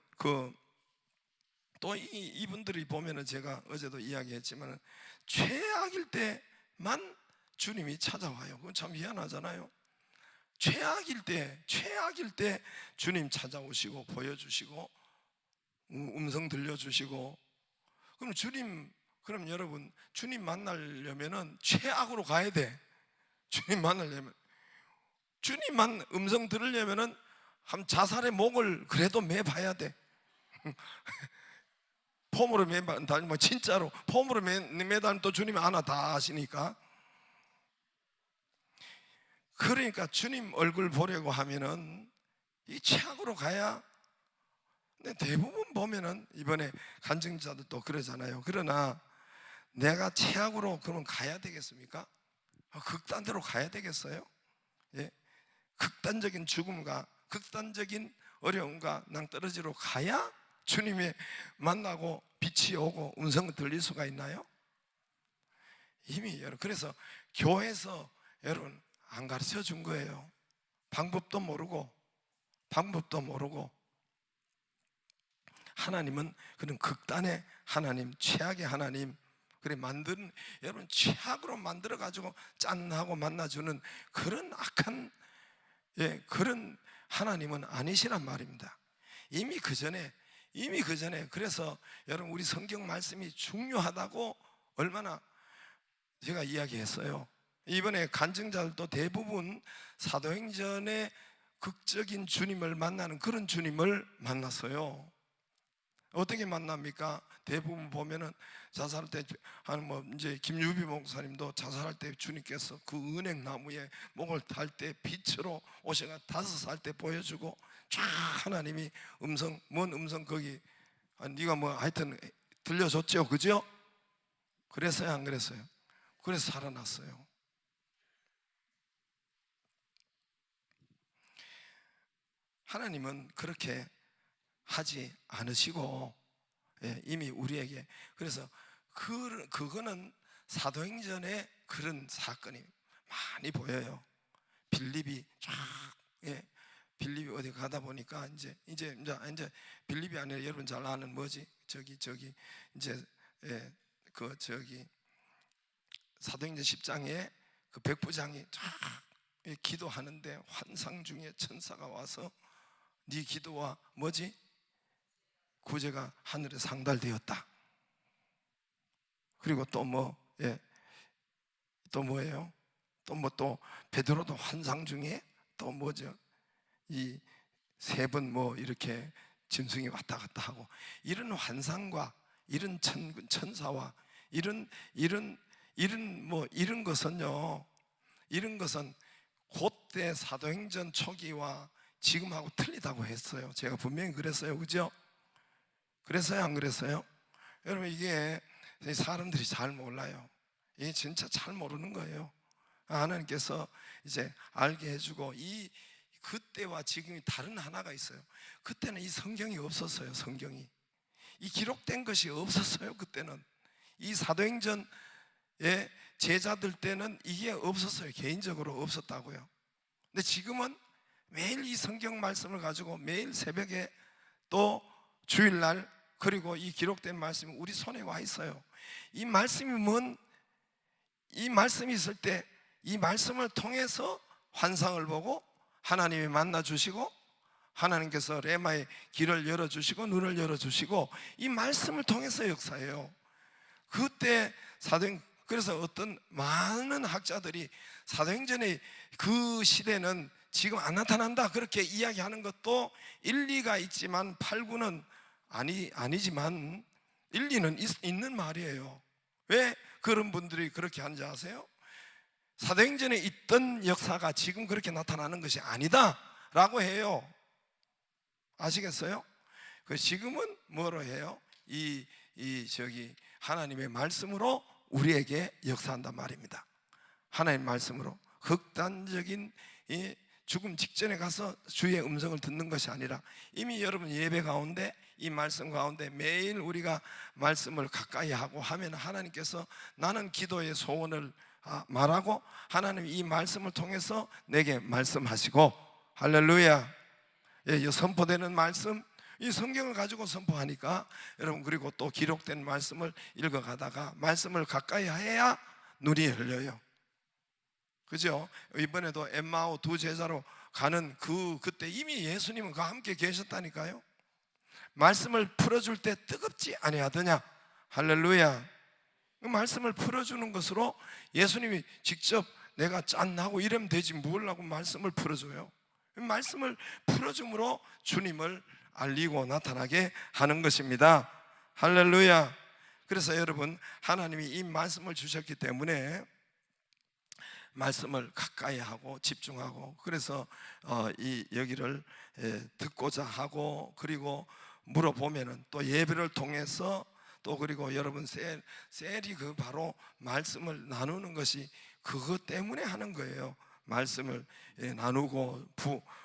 또 이분들이 보면은 제가 어제도 이야기했지만 최악일 때만 주님이 찾아와요. 그건 참 희한하잖아요. 최악일 때 주님 찾아오시고 보여주시고 음성 들려주시고. 그럼 여러분 주님 만나려면은 최악으로 가야 돼. 주님 만나려면, 주님만 음성 들으려면은 한 자살의 목을 그래도 매봐야 돼. 폼으로 매달면 진짜로 폼으로 매달면 또 주님이 하나 다 아시니까. 그러니까 주님 얼굴 보려고 하면은 이 최악으로 가야. 근데 대부분 보면은 이번에 간증자들도 그러잖아요. 그러나 내가 최악으로 그러면 가야 되겠습니까? 극단대로 가야 되겠어요? 극단적인 죽음과 극단적인 어려움과 낭떠러지로 가야 주님이 만나고 빛이 오고 음성을 들릴 수가 있나요? 이미 여러분, 그래서 교회에서 여러분 안 가르쳐 준 거예요. 방법도 모르고 하나님은 그런 극단의 하나님, 최악의 하나님, 그래 만든, 여러분 최악으로 만들어 가지고 짠하고 만나주는 그런 악한, 그런 하나님은 아니시란 말입니다. 이미 그 전에 그래서 여러분 우리 성경 말씀이 중요하다고 얼마나 제가 이야기했어요. 이번에 간증자들도 대부분 사도행전의 극적인 주님을 만나는 그런 주님을 만났어요. 어떻게 만납니까? 대부분 보면은 자살할 때, 이제 김유비 목사님도 자살할 때 주님께서 그 은행 나무에 목을 탈 때 빛으로 오셔가 5살 때 보여주고 쫙 하나님이 먼 음성 거기 네가 뭐 하여튼 들려줬죠, 그죠? 그랬어요, 안 그랬어요? 그래서 살아났어요. 하나님은 그렇게 하지 않으시고 이미 우리에게, 그래서 그거는 사도행전에 그런 사건이 많이 보여요. 빌립이 쫙 빌립이 어디 가다 보니까 이제 빌립이 아니라 여러분 잘 아는 뭐지? 저기 이제 사도행전 10장에 그 백부장이 쫙 기도하는데 환상 중에 천사가 와서 네 기도와 뭐지? 구제가 하늘에 상달되었다. 그리고 또 뭐예요? 또 베드로도 환상 중에 또 뭐죠? 이 3번 이렇게 짐승이 왔다 갔다 하고, 이런 환상과 이런 천사와 이런 것은요, 이런 것은 그때 사도행전 초기와 지금하고 틀리다고 했어요. 제가 분명히 그랬어요, 그죠? 그랬어요, 안 그랬어요? 여러분 이게 사람들이 잘 몰라요. 이게 진짜 잘 모르는 거예요. 하나님께서 이제 알게 해주고, 이 그때와 지금이 다른 하나가 있어요. 그때는 이 성경이 없었어요. 성경이 이 기록된 것이 없었어요. 그때는 이 사도행전의 제자들 때는 이게 없었어요. 개인적으로 없었다고요. 근데 지금은 매일 이 성경 말씀을 가지고 매일 새벽에 또 주일날, 그리고 이 기록된 말씀이 우리 손에 와 있어요. 이 말씀이 이 말씀이 있을 때 이 말씀을 통해서 환상을 보고 하나님이 만나 주시고, 하나님께서 레마의 길을 열어주시고 눈을 열어주시고, 이 말씀을 통해서 역사해요. 그때 그래서 어떤 많은 학자들이 사도행전의 그 시대는 지금 안 나타난다 그렇게 이야기하는 것도 일리가 있지만 8, 9는 아니지만 일리는 있는 말이에요. 왜 그런 분들이 그렇게 하는지 아세요? 사도행전에 있던 역사가 지금 그렇게 나타나는 것이 아니다 라고 해요. 아시겠어요? 지금은 뭐로 해요? 하나님의 말씀으로 우리에게 역사한단 말입니다. 하나님의 말씀으로 극단적인 죽음 직전에 가서 주의 음성을 듣는 것이 아니라, 이미 여러분 예배 가운데 이 말씀 가운데 매일 우리가 말씀을 가까이 하고 하면 하나님께서 나는 기도의 소원을 말하고 하나님이 이 말씀을 통해서 내게 말씀하시고, 할렐루야. 선포되는 말씀, 이 성경을 가지고 선포하니까 여러분, 그리고 또 기록된 말씀을 읽어가다가 말씀을 가까이 해야 눈이 열려요. 그죠? 이번에도 엠마오 2 제자로 가는 그때 이미 예수님은 그와 함께 계셨다니까요. 말씀을 풀어줄 때 뜨겁지 아니하더냐. 할렐루야. 그 말씀을 풀어주는 것으로 예수님이 직접 내가 짠하고 이러면 되지 뭘 하고 말씀을 풀어줘요. 말씀을 풀어줌으로 주님을 알리고 나타나게 하는 것입니다. 할렐루야. 그래서 여러분, 하나님이 이 말씀을 주셨기 때문에 말씀을 가까이 하고 집중하고, 그래서 여기를 듣고자 하고, 그리고 물어보면은 또 예배를 통해서 또, 그리고 여러분 셀이 바로 말씀을 나누는 것이 그것 때문에 하는 거예요. 말씀을 나누고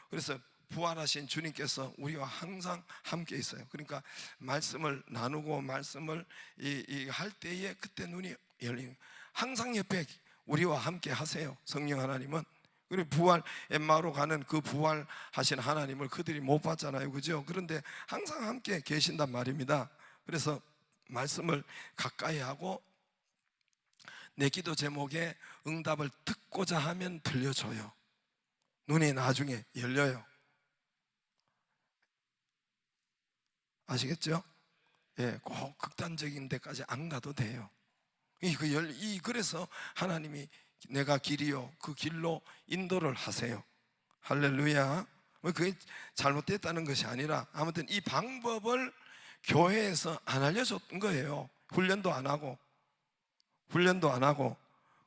그래서 부활하신 주님께서 우리와 항상 함께 있어요. 그러니까 말씀을 나누고 말씀을 할 때에 그때 눈이 열리는, 항상 옆에 우리와 함께 하세요. 성령 하나님은 그리고 부활 엠마오로 가는 그 부활하신 하나님을 그들이 못 봤잖아요, 그죠? 그런데 항상 함께 계신단 말입니다. 그래서 말씀을 가까이 하고 내 기도 제목에 응답을 듣고자 하면 들려줘요. 눈이 나중에 열려요. 아시겠죠? 예, 꼭 극단적인 데까지 안 가도 돼요. 그래서 하나님이 내가 길이요 그 길로 인도를 하세요. 할렐루야. 그게 잘못됐다는 것이 아니라 아무튼 이 방법을 교회에서 안 알려줬던 거예요. 훈련도 안 하고.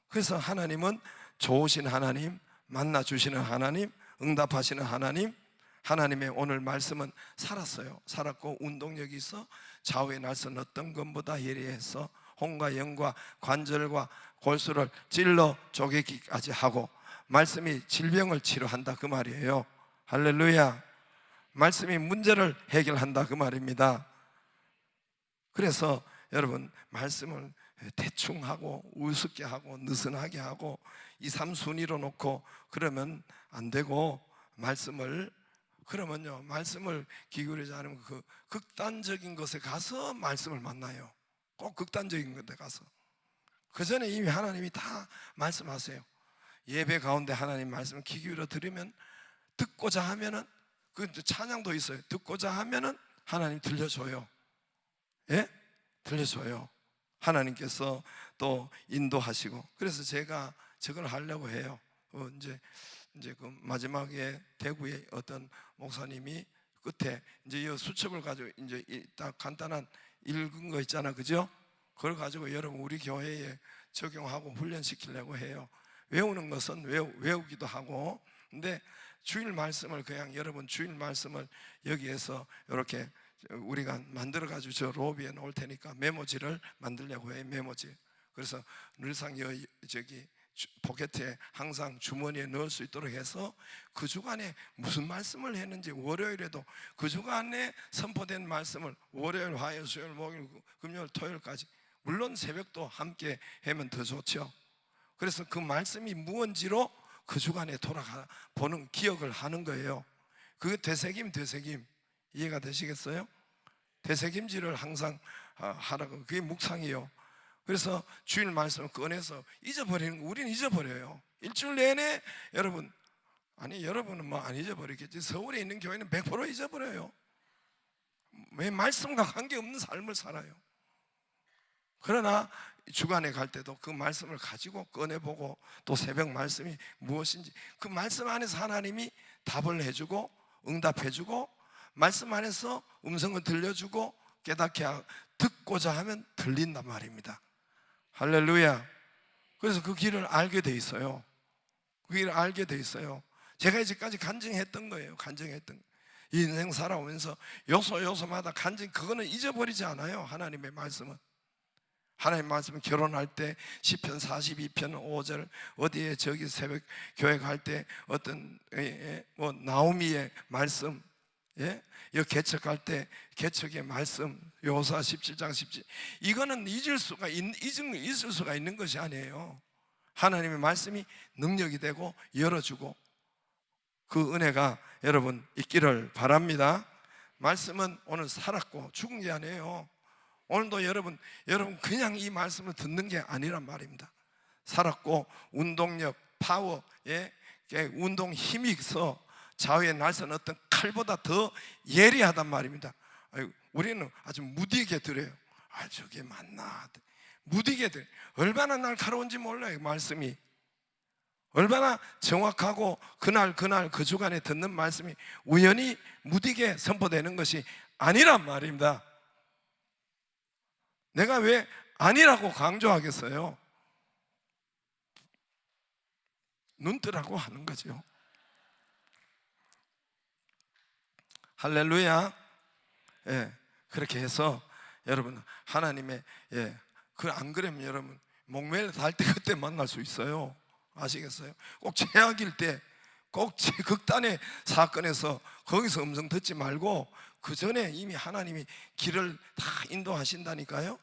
그래서 하나님은 좋으신 하나님, 만나주시는 하나님, 응답하시는 하나님, 하나님의 오늘 말씀은 살았고 운동력이 있어 좌우의 날선 어떤 것보다 예리해서 혼과 영과 관절과 골수를 찔러 쪼개기까지 하고 말씀이 질병을 치료한다 그 말이에요. 할렐루야. 말씀이 문제를 해결한다 그 말입니다. 그래서 여러분 말씀을 대충 하고 우습게 하고 느슨하게 하고 2, 3순위로 놓고 그러면 안 되고 말씀을 기울이지 않으면 그 극단적인 것에 가서 말씀을 만나요. 꼭 극단적인 것에 가서. 그 전에 이미 하나님이 다 말씀하세요. 예배 가운데 하나님 말씀을 귀 기울여 들으면 듣고자 하면은 그 찬양도 있어요. 듣고자 하면은 하나님 들려줘요. 예? 들려줘요. 하나님께서 또 인도하시고. 그래서 제가 저걸 하려고 해요. 이제 그 마지막에 대구의 어떤 목사님이 끝에 이제 이 수첩을 가지고 이제 딱 간단한 읽은 거 있잖아, 그죠? 그걸 가지고 여러분 우리 교회에 적용하고 훈련시키려고 해요. 외우는 것은 외우기도 하고, 근데 주일 말씀을 그냥 여러분 주일 말씀을 여기에서 이렇게 우리가 만들어 가지고 저 로비에 놓을 테니까 메모지를 만들려고 해요. 메모지. 그래서 늘상 저기 포켓에 항상 주머니에 넣을 수 있도록 해서 그 주간에 무슨 말씀을 했는지 월요일에도 그 주간에 선포된 말씀을 월요일, 화요일, 수요일, 목요일, 금요일, 토요일까지 물론 새벽도 함께 하면 더 좋죠. 그래서 그 말씀이 무언지로 그 주간에 돌아가 보는 기억을 하는 거예요. 그게 되새김 이해가 되시겠어요? 되새김질을 항상 하라고. 그게 묵상이요. 그래서 주일 말씀을 꺼내서 잊어버리는 거 우리는 잊어버려요. 일주일 내내 여러분, 아니 여러분은 뭐 안 잊어버리겠지. 서울에 있는 교회는 100% 잊어버려요. 왜 말씀과 관계없는 삶을 살아요. 그러나 주간에 갈 때도 그 말씀을 가지고 꺼내보고 또 새벽 말씀이 무엇인지 그 말씀 안에서 하나님이 답을 해주고 응답해주고 말씀 안에서 음성을 들려주고 깨닫게 하고 듣고자 하면 들린단 말입니다. 할렐루야. 그래서 그 길을 알게 돼 있어요. 그 길을 알게 돼 있어요. 제가 이제까지 간증했던 거예요. 이 인생 살아오면서 요소마다 그거는 잊어버리지 않아요. 하나님의 말씀은. 하나님 말씀은 결혼할 때 시편 42편 5절 어디에 저기 새벽 교회 갈 때 어떤 뭐 나오미의 말씀, 예? 여기 개척할 때 개척의 말씀 요사 17장 17 이거는 있을 수가 있는 것이 아니에요. 하나님의 말씀이 능력이 되고 열어주고 그 은혜가 여러분 있기를 바랍니다. 말씀은 오늘 살았고 죽은 게 아니에요. 오늘도 여러분 그냥 이 말씀을 듣는 게 아니란 말입니다. 살았고 운동력, 파워, 운동 힘이 있어 좌우의 날선 어떤 칼보다 더 예리하단 말입니다. 우리는 아주 무디게 들어요. 저게 맞나? 무디게 들어요. 얼마나 날카로운지 몰라요. 말씀이 얼마나 정확하고 그날 그 주간에 듣는 말씀이 우연히 무디게 선포되는 것이 아니란 말입니다. 내가 왜 아니라고 강조하겠어요? 눈 뜨라고 하는 거죠. 할렐루야. 예, 그렇게 해서 여러분 하나님의 안 그러면 여러분 목매를 달 때 그때 만날 수 있어요. 아시겠어요? 꼭 최악일 때, 꼭 극단의 사건에서 거기서 음성 듣지 말고 그 전에 이미 하나님이 길을 다 인도하신다니까요.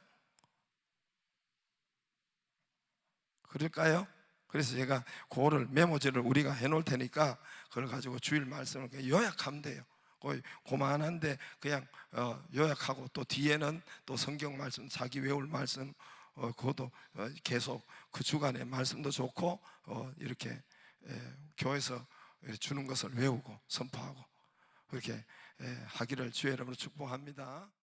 그럴까요? 그래서 제가 그거를 메모지를 우리가 해놓을 테니까 그걸 가지고 주일 말씀을 그냥 요약하면 돼요. 거의 고만한데 그냥 요약하고 또 뒤에는 또 성경 말씀, 자기 외울 말씀 그것도 계속 그 주간에 말씀도 좋고 이렇게 교회에서 주는 것을 외우고 선포하고 그렇게 하기를 주의 이름으로 축복합니다.